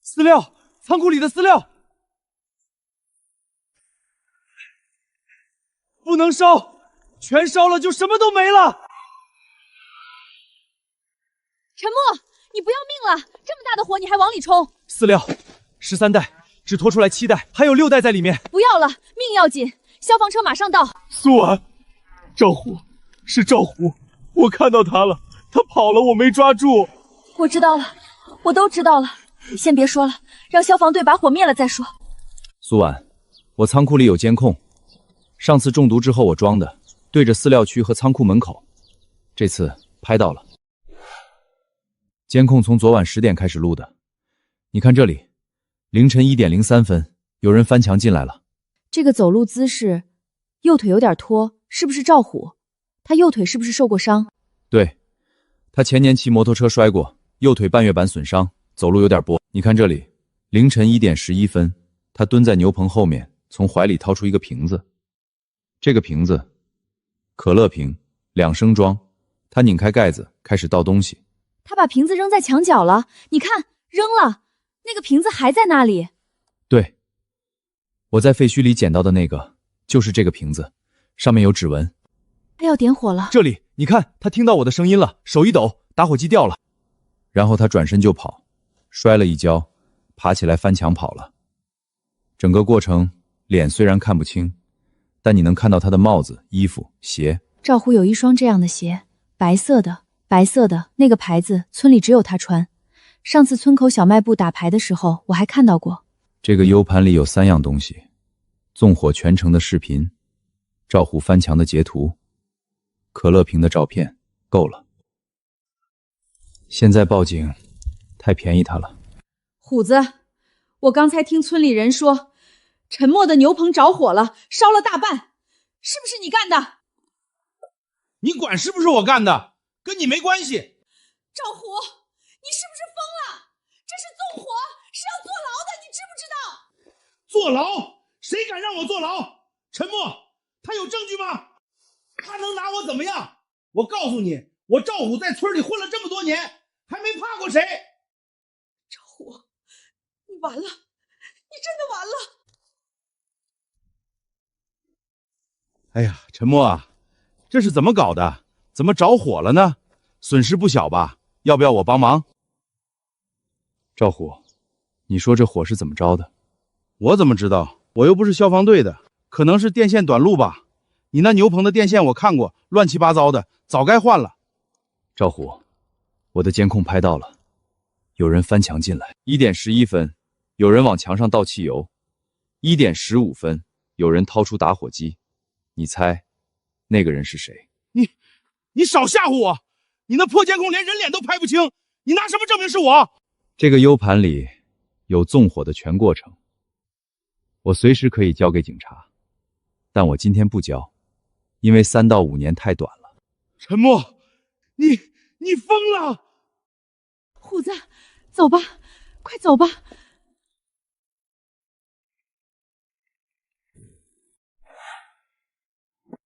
饲料，仓库里的饲料，不能烧，全烧了就什么都没了。陈默，你不要命了？这么大大的火你还往里冲？饲料13袋，只拖出来7袋，还有6袋在里面。不要了，命要紧！消防车马上到。苏婉，赵虎，是赵虎，我看到他了，他跑了，我没抓住。我知道了，我都知道了。你先别说了，让消防队把火灭了再说。苏婉，我仓库里有监控，上次中毒之后我装的，对着饲料区和仓库门口，这次拍到了。监控从昨晚10点开始录的，你看这里，凌晨1点03分，有人翻墙进来了。这个走路姿势，右腿有点拖，是不是赵虎？他右腿是不是受过伤？对，他前年骑摩托车摔过，右腿半月板损伤，走路有点跛。你看这里，凌晨1点11分，他蹲在牛棚后面，从怀里掏出一个瓶子。这个瓶子，可乐瓶，2升装。他拧开盖子，开始倒东西。他把瓶子扔在墙角了，你看，扔了，那个瓶子还在那里。对，我在废墟里捡到的那个，就是这个瓶子，上面有指纹。他要点火了。这里，你看，他听到我的声音了，手一抖，打火机掉了。然后他转身就跑，摔了一跤，爬起来翻墙跑了。整个过程，脸虽然看不清，但你能看到他的帽子、衣服、鞋。赵虎有一双这样的鞋，白色的，那个牌子村里只有他穿。上次村口小卖部打牌的时候，我还看到过。这个 U 盘里有3样东西：纵火全程的视频，赵虎翻墙的截图，可乐瓶的照片，够了。现在报警，太便宜他了。虎子，我刚才听村里人说，陈默的牛棚着火了，烧了大半，是不是你干的？你管是不是我干的，跟你没关系。赵虎，你是不是疯了？这是纵火，是要坐牢的，你知不知道？坐牢？谁敢让我坐牢？陈默，他有证据吗？他能拿我怎么样？我告诉你，我赵虎在村里混了这么多年，还没怕过谁。赵虎，你完了，你真的完了。哎呀，陈默啊，这是怎么搞的？怎么着火了呢？损失不小吧？要不要我帮忙？赵虎，你说这火是怎么着的？我怎么知道？我又不是消防队的，可能是电线短路吧。你那牛棚的电线我看过，乱七八糟的，早该换了。赵虎，我的监控拍到了，有人翻墙进来。1点11分，有人往墙上倒汽油。1点15分，有人掏出打火机。你猜，那个人是谁？你少吓唬我！你那破监控连人脸都拍不清，你拿什么证明是我？这个 U 盘里有纵火的全过程，我随时可以交给警察，但我今天不交，因为3到5年太短了。陈默，你疯了！虎子，走吧，快走吧。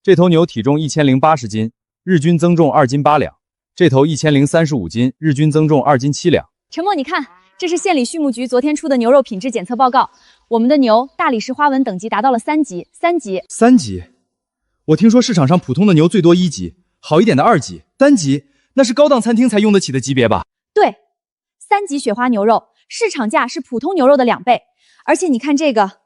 这头牛体重1080斤，日均增重2斤8两。这头1035斤，日均增重2斤7两。陈默，你看，这是县里畜牧局昨天出的牛肉品质检测报告。我们的牛大理石花纹等级达到了3级，3级。3级？我听说市场上普通的牛最多1级，好一点的2级，3级那是高档餐厅才用得起的级别吧？对，3级雪花牛肉市场价是普通牛肉的2倍，而且你看这个，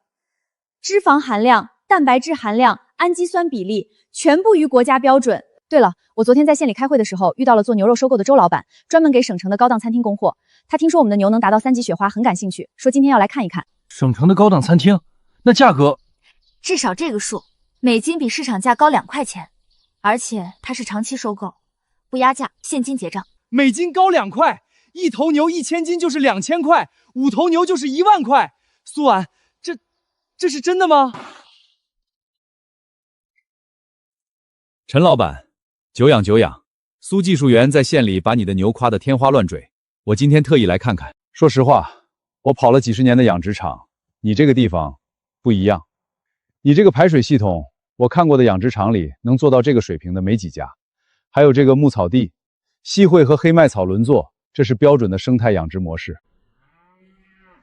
脂肪含量、蛋白质含量、氨基酸比例全部与国家标准。对了，我昨天在县里开会的时候遇到了做牛肉收购的周老板，专门给省城的高档餐厅供货。他听说我们的牛能达到3级雪花，很感兴趣，说今天要来看一看。省城的高档餐厅，那价格至少这个数，每斤比市场价高2块钱，而且它是长期收购，不压价，现金结账。每斤高2块，一头牛1000斤就是2000块，5头牛就是1万块。苏婉，这是真的吗？陈老板。久仰久仰，苏技术员在县里把你的牛夸得天花乱坠，我今天特意来看看。说实话，我跑了几十年的养殖场，你这个地方不一样。你这个排水系统，我看过的养殖场里能做到这个水平的没几家。还有这个牧草地，西惠和黑麦草轮作，这是标准的生态养殖模式。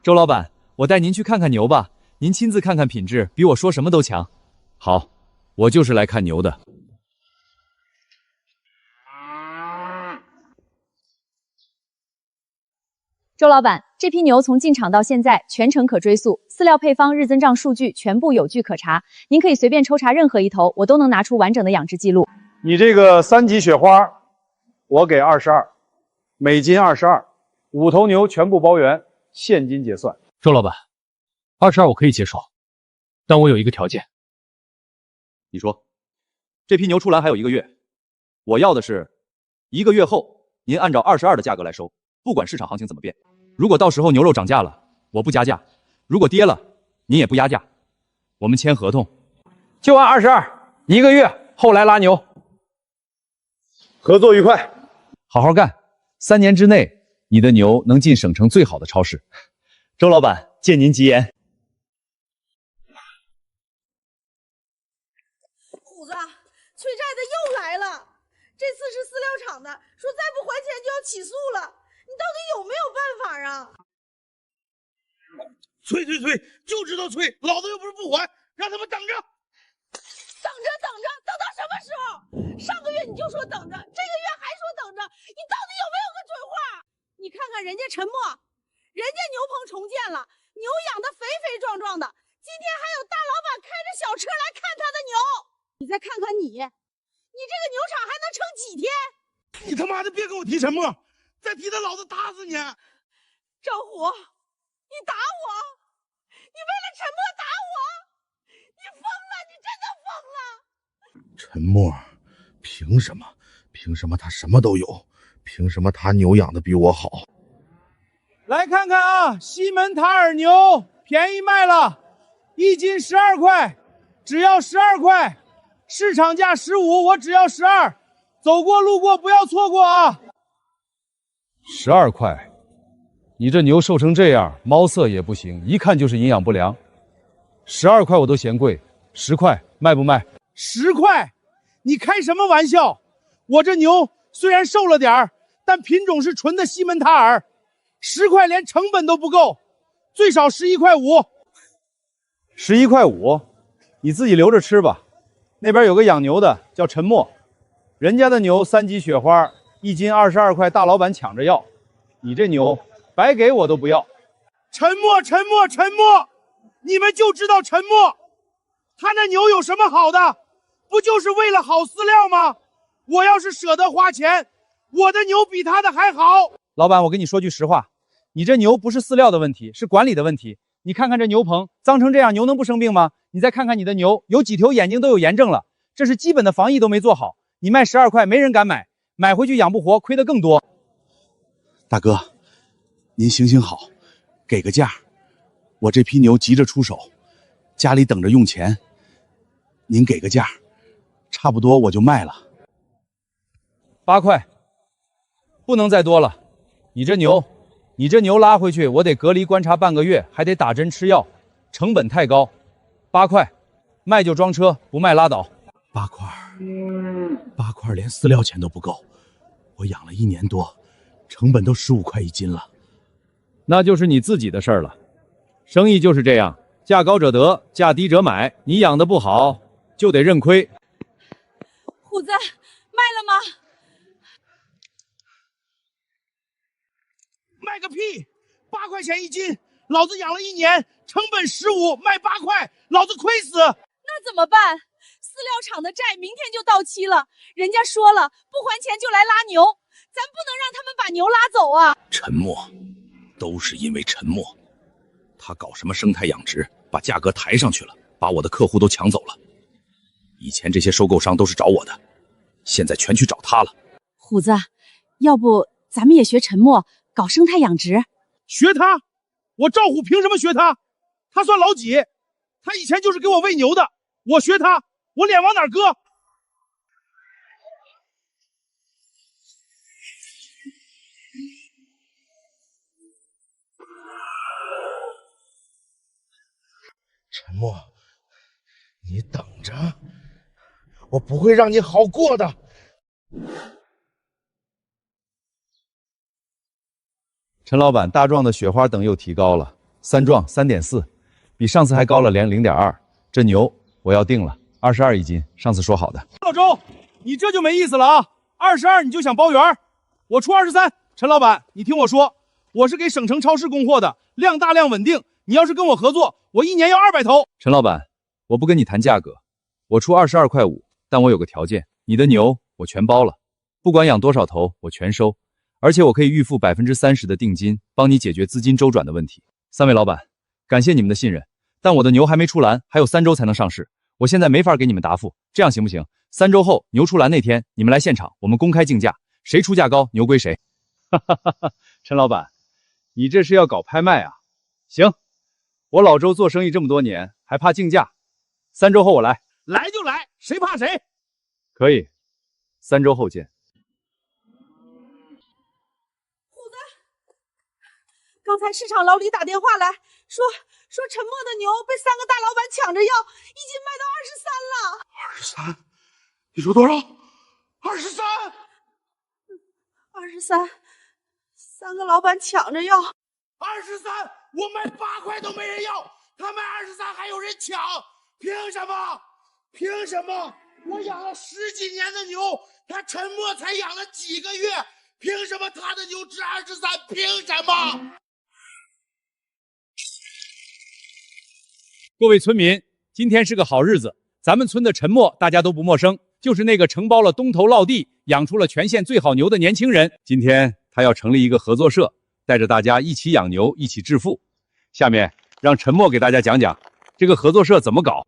周老板，我带您去看看牛吧，您亲自看看品质，比我说什么都强。好，我就是来看牛的。周老板，这批牛从进场到现在全程可追溯，饲料配方、日增长数据全部有据可查。您可以随便抽查任何一头，我都能拿出完整的养殖记录。你这个3级雪花，我给22，每斤22，5头牛全部包圆，现金结算。周老板，22我可以接受，但我有一个条件。你说，这批牛出栏还有1个月，我要的是1个月后您按照22的价格来收，不管市场行情怎么变。如果到时候牛肉涨价了，我不加价；如果跌了，您也不压价。我们签合同，就按22，1个月后来拉牛。合作愉快，好好干，3年之内，你的牛能进省城最好的超市。周老板，借您吉言。虎子，催债的又来了，这次是饲料厂的，说再不还钱就要起诉了。你到底有没有办法啊？催，就知道催，老子又不是不还，让他们等着。等到什么时候？上个月你就说等着，这个月还说等着，你到底有没有个准话？你看看人家陈默，人家牛棚重建了，牛养得肥肥壮壮的，今天还有大老板开着小车来看他的牛。你再看看你这个牛场还能撑几天？你他妈的别跟我提陈默，再提他老子打死你！赵虎，你打我，你为了陈默打我，你疯了，你真的疯了！陈默，凭什么？凭什么他什么都有？凭什么他牛养的比我好？来看看啊，西门塔尔牛便宜卖了，1斤12块，只要12块，市场价15，我只要12，走过路过不要错过啊！12块，你这牛瘦成这样，毛色也不行，一看就是营养不良。12块我都嫌贵，10块卖不卖？10块？你开什么玩笑？我这牛虽然瘦了点儿，但品种是纯的西门塔尔，10块连成本都不够，最少11块5。11块5，你自己留着吃吧。那边有个养牛的叫陈默，人家的牛3级雪花，1斤22块，大老板抢着要。你这牛白给我都不要。陈默，你们就知道陈默，他那牛有什么好的？不就是为了好饲料吗？我要是舍得花钱，我的牛比他的还好。老板，我跟你说句实话，你这牛不是饲料的问题，是管理的问题。你看看这牛棚脏成这样，牛能不生病吗？你再看看你的牛，有几头眼睛都有炎症了，这是基本的防疫都没做好。你卖12块，没人敢买，买回去养不活，亏得更多。大哥，您行好，给个价，我这批牛急着出手，家里等着用钱，您给个价，差不多我就卖了。8块，不能再多了。你这牛拉回去，我得隔离观察半个月，还得打针吃药，成本太高。8块，卖就装车，不卖拉倒。8块连饲料钱都不够，我养了1年多，成本都15块1斤了。那就是你自己的事儿了，生意就是这样，价高者得，价低者买。你养的不好，就得认亏。虎子，卖了吗？卖个屁！8块钱1斤，老子养了1年，成本15，卖8块，老子亏死。那怎么办？饲料厂的债明天就到期了，人家说了，不还钱就来拉牛，咱不能让他们把牛拉走啊！沉默，都是因为沉默。他搞什么生态养殖，把价格抬上去了，把我的客户都抢走了。以前这些收购商都是找我的，现在全去找他了。虎子，要不咱们也学陈默搞生态养殖？学他？我赵虎凭什么学他？他算老几？他以前就是给我喂牛的，我学他，我脸往哪搁？沉默，你等着，我不会让你好过的。陈老板，大壮的雪花等又提高了，3壮3.4，比上次还高了连0.2。这牛我要定了，22一斤，上次说好的。老周，你这就没意思了啊！22你就想包圆，我出23。陈老板，你听我说，我是给省城超市供货的，量大量稳定。你要是跟我合作，我1年要200头。陈老板，我不跟你谈价格，我出22.5块，但我有个条件，你的牛我全包了，不管养多少头，我全收，而且我可以预付30%的定金，帮你解决资金周转的问题。3位老板，感谢你们的信任，但我的牛还没出栏，还有3周才能上市，我现在没法给你们答复，这样行不行？3周后牛出栏那天，你们来现场，我们公开竞价，谁出价高，牛归谁。哈哈哈哈，陈老板，你这是要搞拍卖啊？行，我老周做生意这么多年，还怕竞价？3周后我来，来就来，谁怕谁？可以，3周后见。刚才市场老李打电话来说陈默的牛被3个大老板抢着要，已经卖到23了。23？你说多少？23？23，3个老板抢着要。23，我卖8块都没人要，他卖23还有人抢，凭什么？凭什么？我养了10几年的牛，他陈默才养了几个月，凭什么他的牛值23？凭什么？各位村民，今天是个好日子，咱们村的陈默大家都不陌生，就是那个承包了东头落地，养出了全县最好牛的年轻人。今天他要成立一个合作社，带着大家一起养牛，一起致富。下面让陈默给大家讲讲这个合作社怎么搞。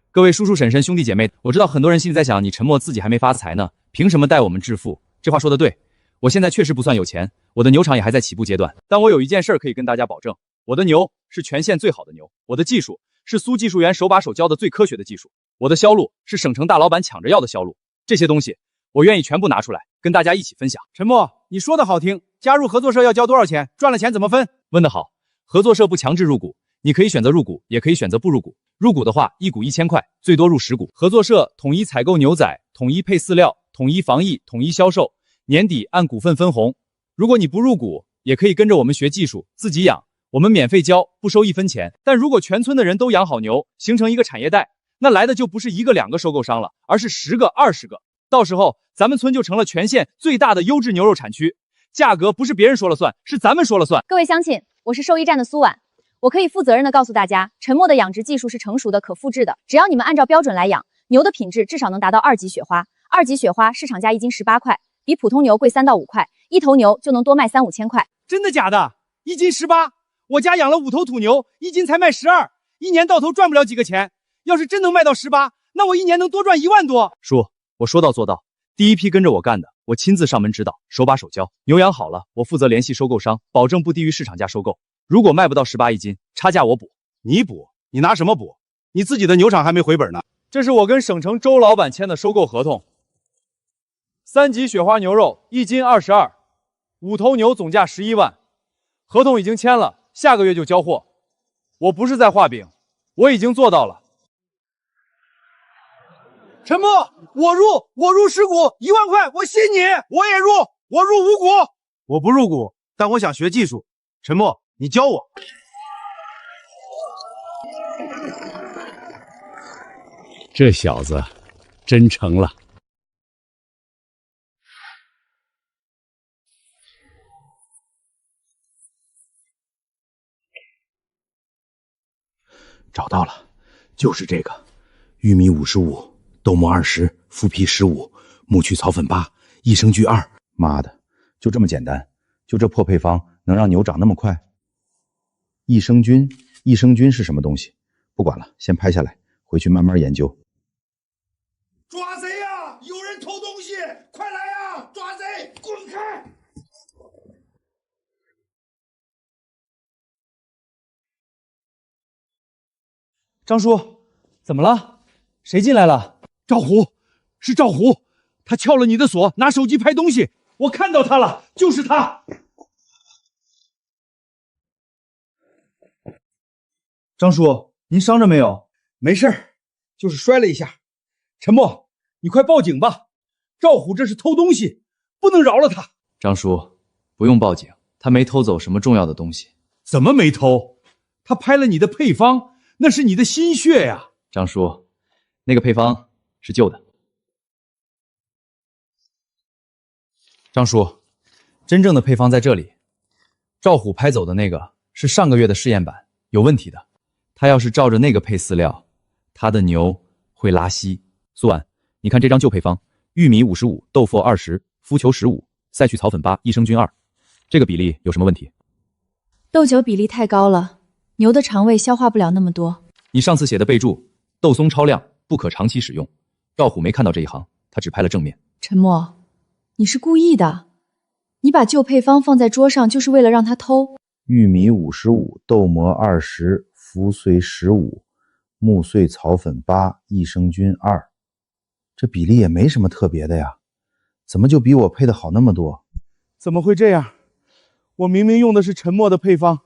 各位叔叔婶婶兄弟姐妹，我知道很多人心里在想，你陈默自己还没发财呢，凭什么带我们致富？这话说的对，我现在确实不算有钱，我的牛场也还在起步阶段，但我有一件事可以跟大家保证，我的牛是全县最好的牛，我的技术是苏技术员手把手教的最科学的技术，我的销路是省城大老板抢着要的销路，这些东西我愿意全部拿出来跟大家一起分享。陈默，你说的好听，加入合作社要交多少钱？赚了钱怎么分？问得好，合作社不强制入股，你可以选择入股，也可以选择不入股。入股的话，1股1000块，最多入10股。合作社统一采购牛仔，统一配饲料，统一防疫，统一销售，年底按股份分红。如果你不入股，也可以跟着我们学技术，自己养，我们免费教，不收1分钱。但如果全村的人都养好牛，形成一个产业带，那来的就不是1个2个收购商了，而是10个20个。到时候咱们村就成了全县最大的优质牛肉产区，价格不是别人说了算，是咱们说了算。各位乡亲，我是兽医站的苏婉，我可以负责任的告诉大家，陈默的养殖技术是成熟的、可复制的，只要你们按照标准来养，牛的品质至少能达到2级雪花。2级雪花市场价1斤18块，比普通牛贵3到5块，一头牛就能多卖3、5千块。真的假的？1斤18？我家养了5头土牛，1斤才卖12，一年到头赚不了几个钱。要是真能卖到18，那我一年能多赚1万多。叔，我说到做到，第一批跟着我干的，我亲自上门指导，手把手教。牛养好了，我负责联系收购商，保证不低于市场价收购。如果卖不到18一斤，差价我补。你补？你拿什么补？你自己的牛场还没回本呢。这是我跟省城周老板签的收购合同。3级雪花牛肉1斤22，5头牛总价11万，合同已经签了，下个月就交货。我不是在画饼，我已经做到了。陈默，我入10股1万块，我信你。我也入，我入5股。我不入股，但我想学技术。陈默，你教我。这小子真成了。找到了，就是这个，玉米55，豆末20，麸皮15，苜蓿草粉8，益生菌2。妈的，就这么简单？就这破配方能让牛长那么快？益生菌是什么东西？不管了，先拍下来，回去慢慢研究。抓贼呀！有人偷东西，快来呀！抓贼，滚开！张叔，怎么了？谁进来了？赵虎，是赵虎，他撬了你的锁，拿手机拍东西，我看到他了，就是他。张叔，您伤着没有？没事，就是摔了一下。陈默，你快报警吧！赵虎这是偷东西，不能饶了他。张叔，不用报警，他没偷走什么重要的东西。怎么没偷？他拍了你的配方，那是你的心血呀。张叔，那个配方是旧的。张叔，真正的配方在这里，赵虎拍走的那个是上个月的试验版，有问题的。他要是照着那个配饲料，他的牛会拉稀。苏婉，你看这张旧配方：玉米55，豆腐20，麸球15，赛去草粉8，益生菌2，这个比例有什么问题？豆酒比例太高了，牛的肠胃消化不了那么多。你上次写的备注，豆松超量，不可长期使用。赵虎没看到这一行，他只拍了正面。陈默，你是故意的，你把旧配方放在桌上就是为了让他偷。玉米55，豆膜20，麸碎15，木碎草粉8，益生菌2，这比例也没什么特别的呀，怎么就比我配的好那么多？怎么会这样？我明明用的是陈默的配方，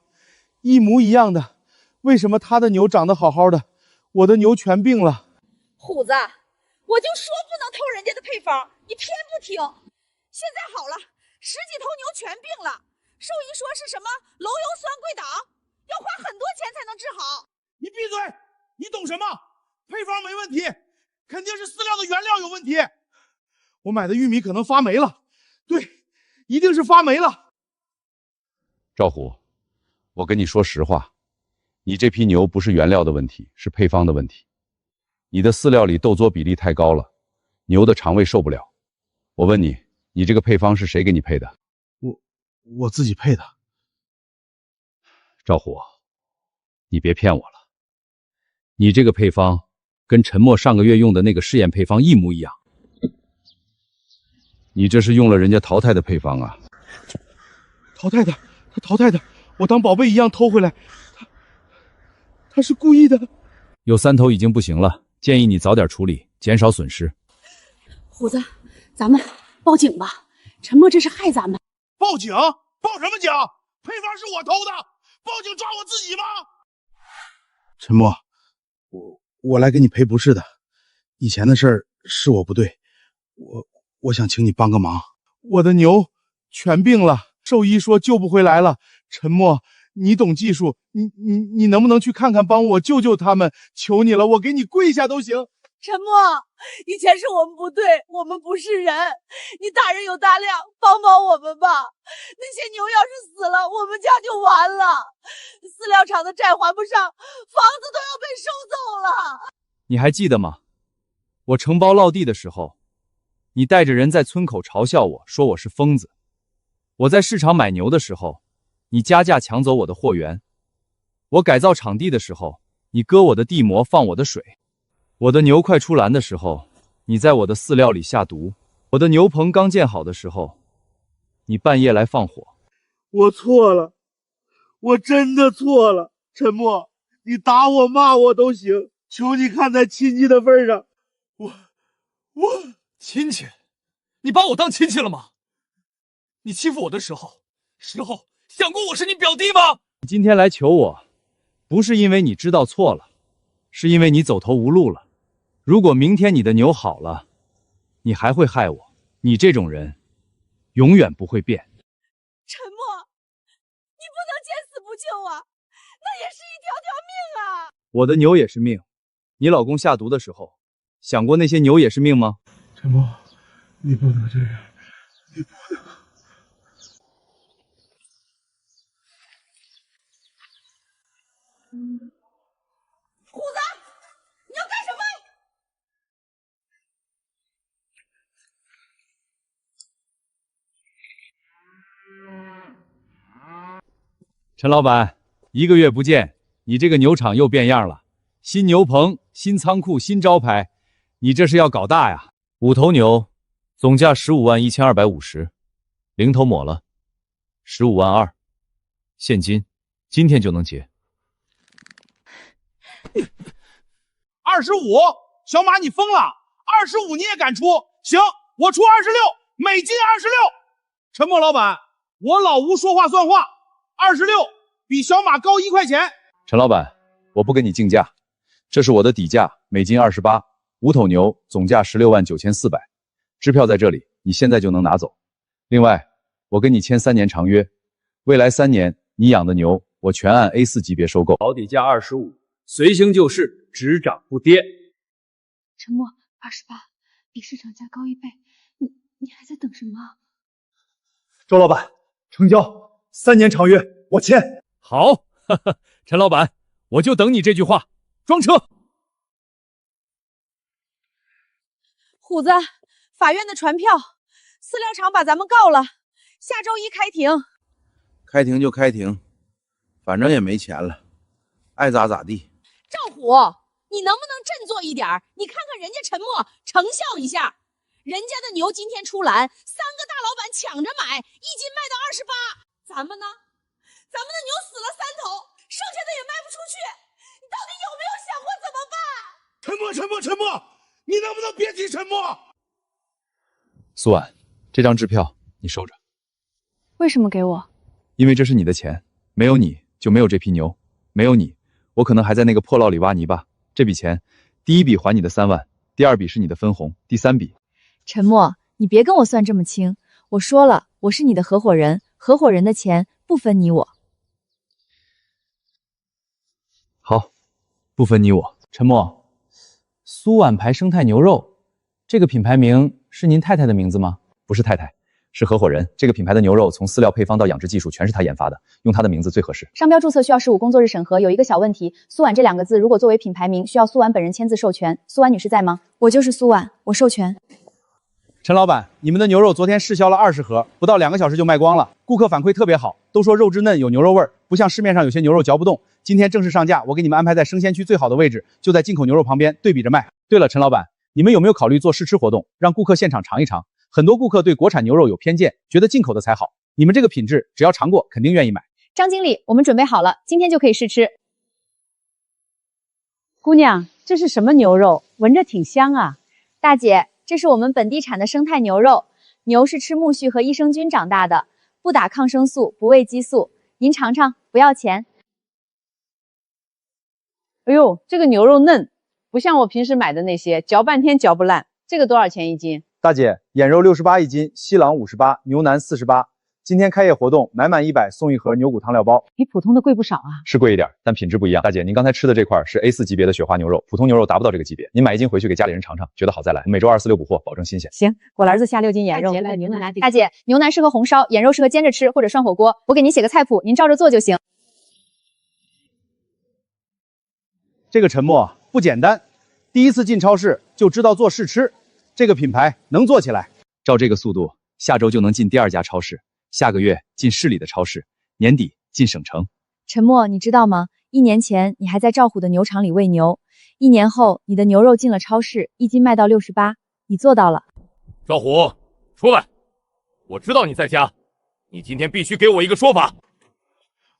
一模一样的，为什么他的牛长得好好的，我的牛全病了？虎子，我就说不能偷人家的配方，你偏不听。现在好了，10几头牛全病了，兽医说是什么楼油酸贵倒，要花很多钱才能治好。你闭嘴！你懂什么？配方没问题，肯定是饲料的原料有问题。我买的玉米可能发霉了，对，一定是发霉了。赵虎，我跟你说实话，你这批牛不是原料的问题，是配方的问题。你的饲料里豆唑比例太高了，牛的肠胃受不了。我问你，你这个配方是谁给你配的？我自己配的。赵虎，你别骗我了，你这个配方跟陈默上个月用的那个试验配方一模一样。你这是用了人家淘汰的配方啊！淘汰的，他淘汰的，我当宝贝一样偷回来，他是故意的。有3头已经不行了，建议你早点处理，减少损失。虎子，咱们报警吧，陈默这是害咱们。报警？报什么警？配方是我偷的，报警抓我自己吗？陈默，我来给你赔不是的，以前的事儿是我不对，我想请你帮个忙。我的牛全病了，兽医说救不回来了。陈默，你懂技术，你能不能去看看，帮我救救他们？求你了，我给你跪下都行。陈默，以前是我们不对，我们不是人，你大人有大量，帮帮我们吧。那些牛要是死了，我们家就完了，饲料厂的债还不上，房子都要被收走了。你还记得吗？我承包落地的时候，你带着人在村口嘲笑我，说我是疯子。我在市场买牛的时候，你加价抢走我的货源。我改造场地的时候，你割我的地膜，放我的水。我的牛快出栏的时候，你在我的饲料里下毒。我的牛棚刚建好的时候，你半夜来放火。我错了，我真的错了。陈默，你打我骂我都行，求你看在亲戚的份上，我亲戚？你把我当亲戚了吗？你欺负我的时候想过我是你表弟吗？你今天来求我，不是因为你知道错了，是因为你走投无路了。如果明天你的牛好了，你还会害我。你这种人，永远不会变。陈默，你不能见死不救啊，那也是一条条命啊。我的牛也是命。你老公下毒的时候，想过那些牛也是命吗？陈默，你不能这样，你不能。虎子，你要干什么？陈老板，1个月不见，你这个牛场又变样了，新牛棚、新仓库、新招牌，你这是要搞大呀？5头牛，总价151250，零头抹了，15.2万，现金，今天就能结。25，小马你疯了？25你也敢出？行，我出26，每斤26。陈默老板，我老吴说话算话，26比小马高1块钱。陈老板，我不跟你竞价，这是我的底价，每斤28，5头牛总价169400，支票在这里，你现在就能拿走。另外，我跟你签3年长约，未来3年你养的牛，我全按 A4 级别收购，保底价25，随行就市，只涨不跌。陈默28，比市场价高1倍，你还在等什么？周老板，成交3年长约，我签。好，哈哈，陈老板，我就等你这句话。装车。虎子，法院的传票，饲料厂把咱们告了，下周1开庭。开庭就开庭，反正也没钱了，爱咋咋地。赵虎，你能不能振作一点？你看看人家陈默，成效一下。人家的牛今天出栏，3个大老板抢着买，1斤卖到28。咱们呢？咱们的牛死了3头，剩下的也卖不出去。你到底有没有想过怎么办？沉默！你能不能别提沉默？苏婉，这张支票你收着。为什么给我？因为这是你的钱，没有你就没有这批牛，没有你，我可能还在那个破涝里挖泥巴。这笔钱，第一笔还你的3万，第2笔是你的分红，第3笔。陈默，你别跟我算这么清。我说了，我是你的合伙人，合伙人的钱不分你我。好，不分你我。陈默，苏婉牌生态牛肉，这个品牌名是您太太的名字吗？不是太太，是合伙人。这个品牌的牛肉从饲料配方到养殖技术全是他研发的，用他的名字最合适。商标注册需要15工作日审核，有一个小问题，苏婉这2个字如果作为品牌名，需要苏婉本人签字授权。苏婉女士在吗？我就是苏婉，我授权。陈老板，你们的牛肉昨天试销了20盒，不到2个小时就卖光了，顾客反馈特别好，都说肉质嫩有牛肉味儿，不像市面上有些牛肉嚼不动。今天正式上架，我给你们安排在生鲜区最好的位置，就在进口牛肉旁边，对比着卖。对了，陈老板，你们有没有考虑做试吃活动，让顾客现场尝一尝？很多顾客对国产牛肉有偏见，觉得进口的才好，你们这个品质，只要尝过，肯定愿意买。张经理，我们准备好了，今天就可以试吃。姑娘，这是什么牛肉？闻着挺香啊。大姐，这是我们本地产的生态牛肉，牛是吃苜蓿和益生菌长大的，不打抗生素，不喂激素。您尝尝，不要钱。哎呦，这个牛肉嫩，不像我平时买的那些，嚼半天嚼不烂。这个多少钱1斤？大姐，眼肉68一斤，西朗58，牛腩48。今天开业活动，买满100送1盒牛骨汤料包，比普通的贵不少啊。是贵一点，但品质不一样。大姐，您刚才吃的这块是 A4 级别的雪花牛肉，普通牛肉达不到这个级别。您买1斤回去给家里人尝尝，觉得好再来。每周24、6补货，保证新鲜。行，我儿子下6斤眼肉。大姐，牛腩适合红烧，眼肉适合煎着吃或者涮火锅。我给您写个菜谱，您照着做就行。这个陈默不简单，第一次进超市就知道做试吃，这个品牌能做起来。照这个速度，下周就能进第2家超市，下个月进市里的超市，年底进省城。陈默，你知道吗？1年前你还在赵虎的牛场里喂牛，1年后你的牛肉进了超市，1斤卖到68，你做到了。赵虎，出来！我知道你在家，你今天必须给我一个说法。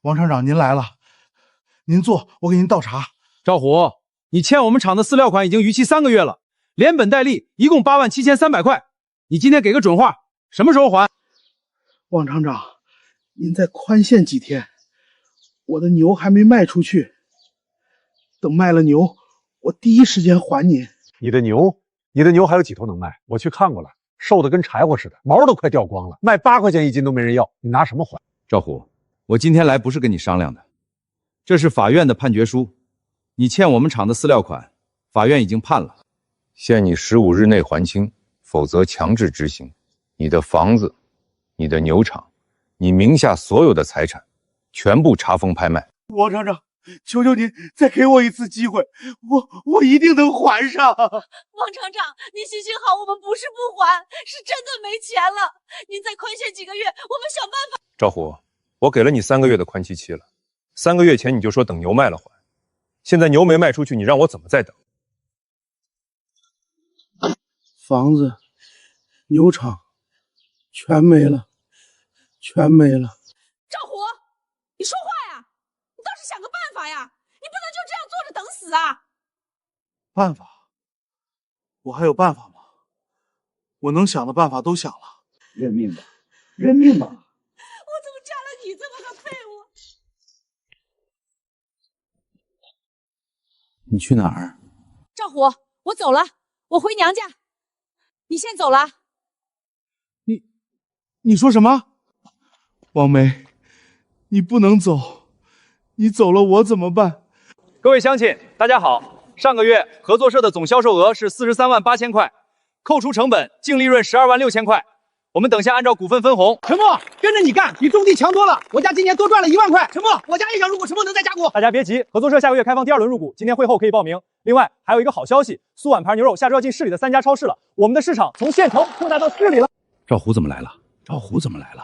王厂长，您来了，您坐，我给您倒茶。赵虎，你欠我们厂的饲料款已经逾期3个月了，连本带利一共87300块，你今天给个准话，什么时候还？王厂长，您再宽限几天，我的牛还没卖出去，等卖了牛，我第一时间还您。你的牛还有几头能卖？我去看过了，瘦的跟柴火似的，毛都快掉光了，卖8块钱1斤都没人要，你拿什么还？赵虎，我今天来不是跟你商量的，这是法院的判决书，你欠我们厂的饲料款，法院已经判了，限你15日内还清，否则强制执行。你的房子、你的牛场、你名下所有的财产，全部查封拍卖。王厂长，求求您再给我一次机会，我一定能还上。王厂长，您行行好，我们不是不还，是真的没钱了。您再宽限几个月，我们想办法。赵虎，我给了你3个月的宽期期了，3个月前你就说等牛卖了还，现在牛没卖出去，你让我怎么再等？房子、牛场全没了，全没了。赵虎，你说话呀！你倒是想个办法呀！你不能就这样坐着等死啊！办法？我还有办法吗？我能想的办法都想了。认命吧，认命吧。我怎么嫁了你这么个废物？你去哪儿？赵虎，我走了，我回娘家。你先走了。你说什么？王梅，你不能走，你走了我怎么办？各位乡亲，大家好。上个月合作社的总销售额是43万8千块，扣除成本净利润12万6千块。我们等下按照股份分红。陈默，跟着你干，比种地强多了。我家今年多赚了1万块。陈默，我家也想入股，陈默能再加股。大家别急，合作社下个月开放第2轮入股，今天会后可以报名。另外还有一个好消息，苏碗牌牛肉下周要进市里的3家超市了，我们的市场从县城扩大到市里了。赵虎怎么来了？赵虎怎么来了？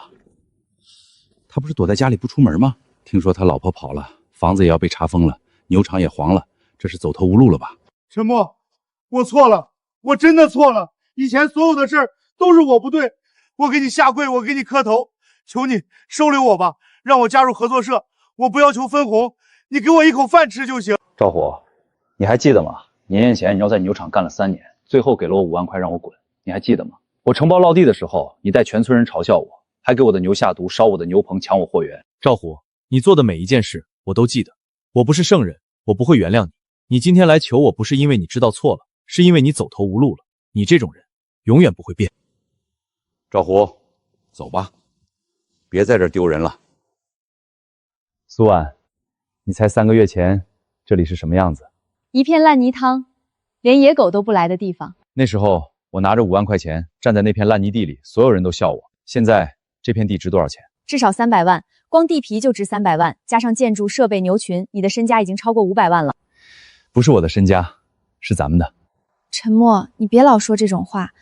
他不是躲在家里不出门吗？听说他老婆跑了，房子也要被查封了，牛场也黄了，这是走投无路了吧？陈默，我错了，我真的错了。以前所有的事儿都是我不对，我给你下跪，我给你磕头，求你收留我吧，让我加入合作社。我不要求分红，你给我一口饭吃就行。赵虎，你还记得吗？年前你要在牛场干了3年，最后给了我5万块让我滚，你还记得吗？我承包落地的时候，你带全村人嘲笑我，还给我的牛下毒，烧我的牛棚，抢我货源。赵虎，你做的每一件事我都记得，我不是圣人，我不会原谅你。你今天来求我，不是因为你知道错了，是因为你走投无路了。你这种人永远不会变。赵虎，走吧，别在这儿丢人了。苏婉，你猜3个月前这里是什么样子？一片烂泥汤，连野狗都不来的地方。那时候我拿着5万块钱站在那片烂泥地里，所有人都笑我。现在这片地值多少钱？至少300万，光地皮就值300万，加上建筑、设备、牛群，你的身家已经超过500万了。不是我的身家，是咱们的。陈默，你别老说这种话。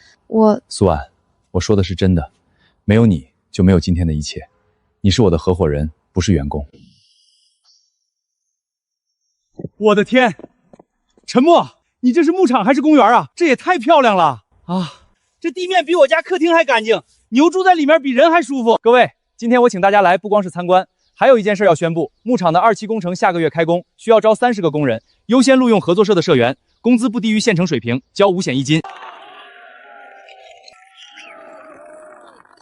苏婉，我说的是真的，没有你就没有今天的一切。你是我的合伙人，不是员工。我的天，陈默，你这是牧场还是公园啊？这也太漂亮了啊！这地面比我家客厅还干净，牛住在里面比人还舒服。各位，今天我请大家来，不光是参观，还有一件事要宣布：牧场的2期工程下个月开工，需要招30个工人，优先录用合作社的社员，工资不低于县城水平，交5险1金。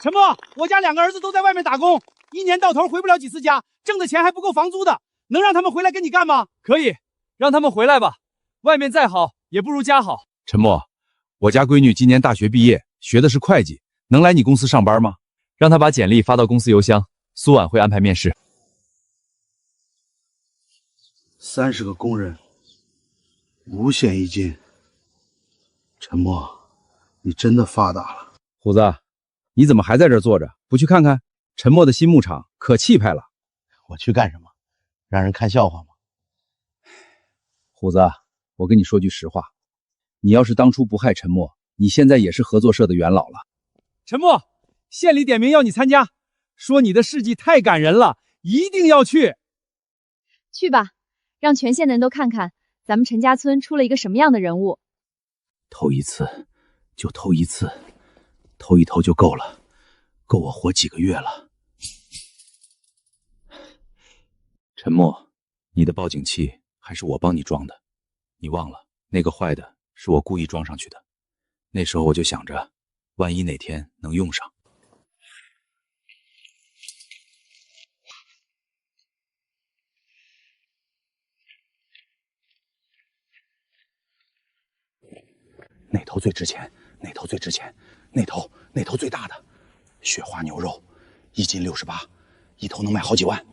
陈默，我家2个儿子都在外面打工，一年到头回不了几次家，挣的钱还不够房租的，能让他们回来跟你干吗？可以，让他们回来吧。外面再好，也不如家好。陈默，我家闺女今年大学毕业，学的是会计，能来你公司上班吗？让她把简历发到公司邮箱，苏婉会安排面试。30个工人，5险1金。陈默，你真的发达了。虎子，你怎么还在这儿坐着？不去看看陈默的新牧场，可气派了。我去干什么？让人看笑话吗？虎子，我跟你说句实话，你要是当初不害陈默，你现在也是合作社的元老了。陈默，县里点名要你参加，说你的事迹太感人了，一定要去。去吧，让全县的人都看看咱们陈家村出了一个什么样的人物。偷一次就偷一次，偷一偷就够了，够我活几个月了。陈默，你的报警器还是我帮你装的，你忘了那个坏的是我故意装上去的。那时候我就想着，万一哪天能用上。哪头最值钱？哪头最值钱？那头最大的，雪花牛肉，1斤68，一头能卖好几万。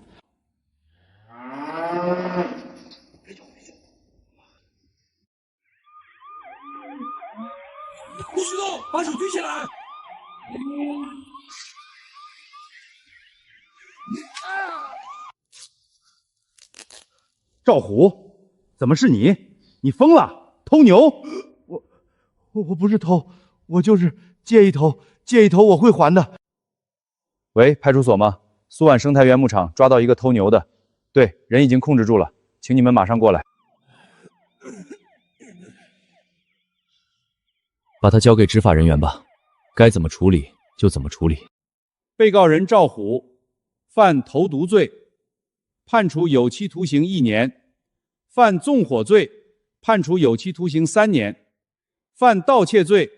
不许动，把手举起来！赵虎，怎么是你？你疯了？偷牛？我不是偷，我就是借一头，借一头我会还的。喂，派出所吗？苏皖生态园牧场抓到一个偷牛的，对，人已经控制住了，请你们马上过来，把他交给执法人员吧，该怎么处理就怎么处理。被告人赵虎犯投毒罪，判处有期徒刑1年；犯纵火罪，判处有期徒刑3年；犯盗窃罪，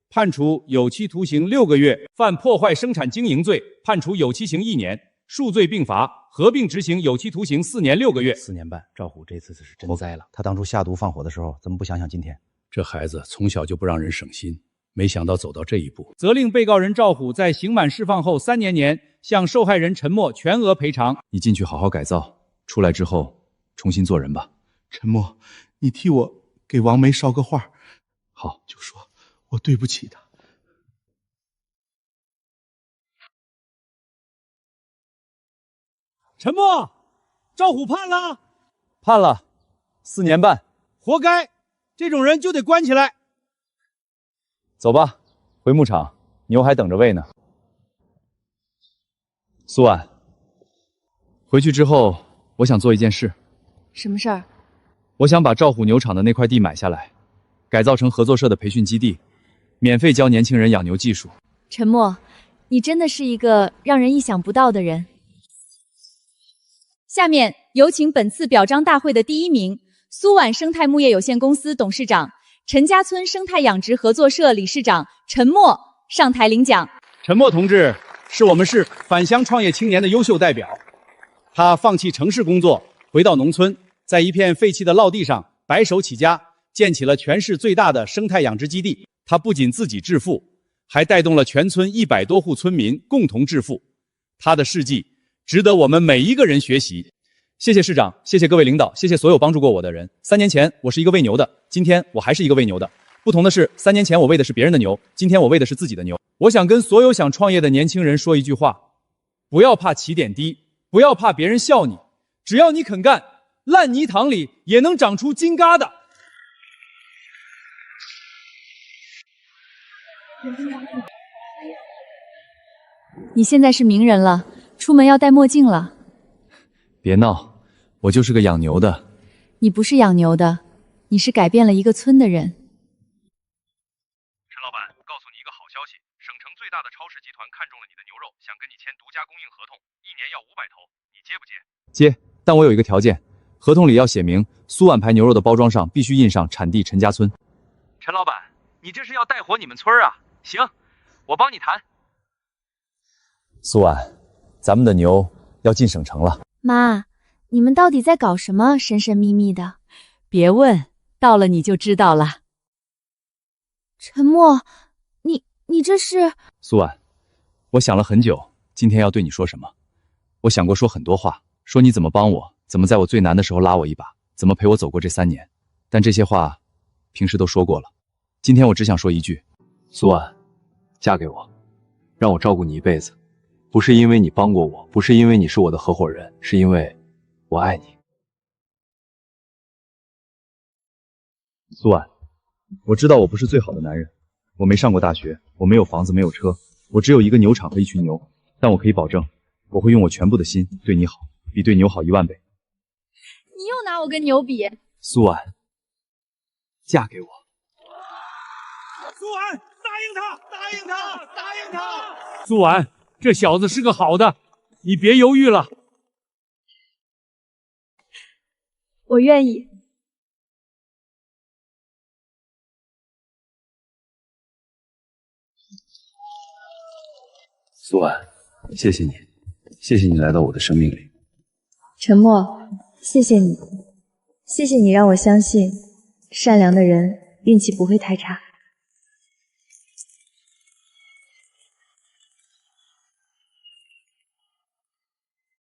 判处有期徒刑6个月；犯破坏生产经营罪，判处有期刑1年，数罪并罚，合并执行有期徒刑4年6个月。4年半，赵虎这次是真栽了。他当初下毒放火的时候，怎么不想想今天？这孩子从小就不让人省心，没想到走到这一步。责令被告人赵虎在刑满释放后3年年，向受害人陈默全额赔偿。你进去好好改造，出来之后重新做人吧。陈默，你替我给王梅捎个话。好，就说我对不起他。陈默，赵虎判了，判了4年半，活该，这种人就得关起来。走吧，回牧场，牛还等着喂呢。苏婉，回去之后，我想做一件事。什么事儿？我想把赵虎牛场的那块地买下来，改造成合作社的培训基地，免费教年轻人养牛技术。陈默，你真的是一个让人意想不到的人。下面有请本次表彰大会的第1名，苏皖生态牧业有限公司董事长、陈家村生态养殖合作社理事长陈默上台领奖。陈默同志是我们市返乡创业青年的优秀代表，他放弃城市工作，回到农村，在一片废弃的涝地上白手起家，建起了全市最大的生态养殖基地。他不仅自己致富，还带动了全村100多户村民共同致富。他的事迹值得我们每一个人学习。谢谢市长，谢谢各位领导，谢谢所有帮助过我的人。3年前我是一个喂牛的，今天我还是一个喂牛的。不同的是，3年前我喂的是别人的牛，今天我喂的是自己的牛。我想跟所有想创业的年轻人说一句话：不要怕起点低，不要怕别人笑你，只要你肯干，烂泥塘里也能长出金疙瘩。你现在是名人了，出门要戴墨镜了。别闹，我就是个养牛的。你不是养牛的，你是改变了一个村的人。陈老板，告诉你一个好消息，省城最大的超市集团看中了你的牛肉，想跟你签独家供应合同，1年要500头，你接不接？接，但我有一个条件，合同里要写明苏皖牌牛肉的包装上必须印上产地陈家村。陈老板，你这是要带火你们村啊？行，我帮你谈。苏皖，咱们的牛要进省城了。妈，你们到底在搞什么神神秘秘的？别问，到了你就知道了。陈默，你这是……苏皖，我想了很久，今天要对你说什么。我想过说很多话，说你怎么帮我，怎么在我最难的时候拉我一把，怎么陪我走过这3年。但这些话，平时都说过了。今天我只想说一句：苏皖，嫁给我，让我照顾你一辈子。不是因为你帮过我，不是因为你是我的合伙人，是因为我爱你。苏皖，我知道我不是最好的男人，我没上过大学，我没有房子，没有车，我只有一个牛场和一群牛，但我可以保证，我会用我全部的心对你好，比对牛好10000倍。你又拿我跟牛比？苏皖，嫁给我。苏皖，答应他，答应他，答应他！苏皖，这小子是个好的，你别犹豫了。我愿意。苏皖，谢谢你，谢谢你来到我的生命里。陈默，谢谢你，谢谢你让我相信，善良的人运气不会太差。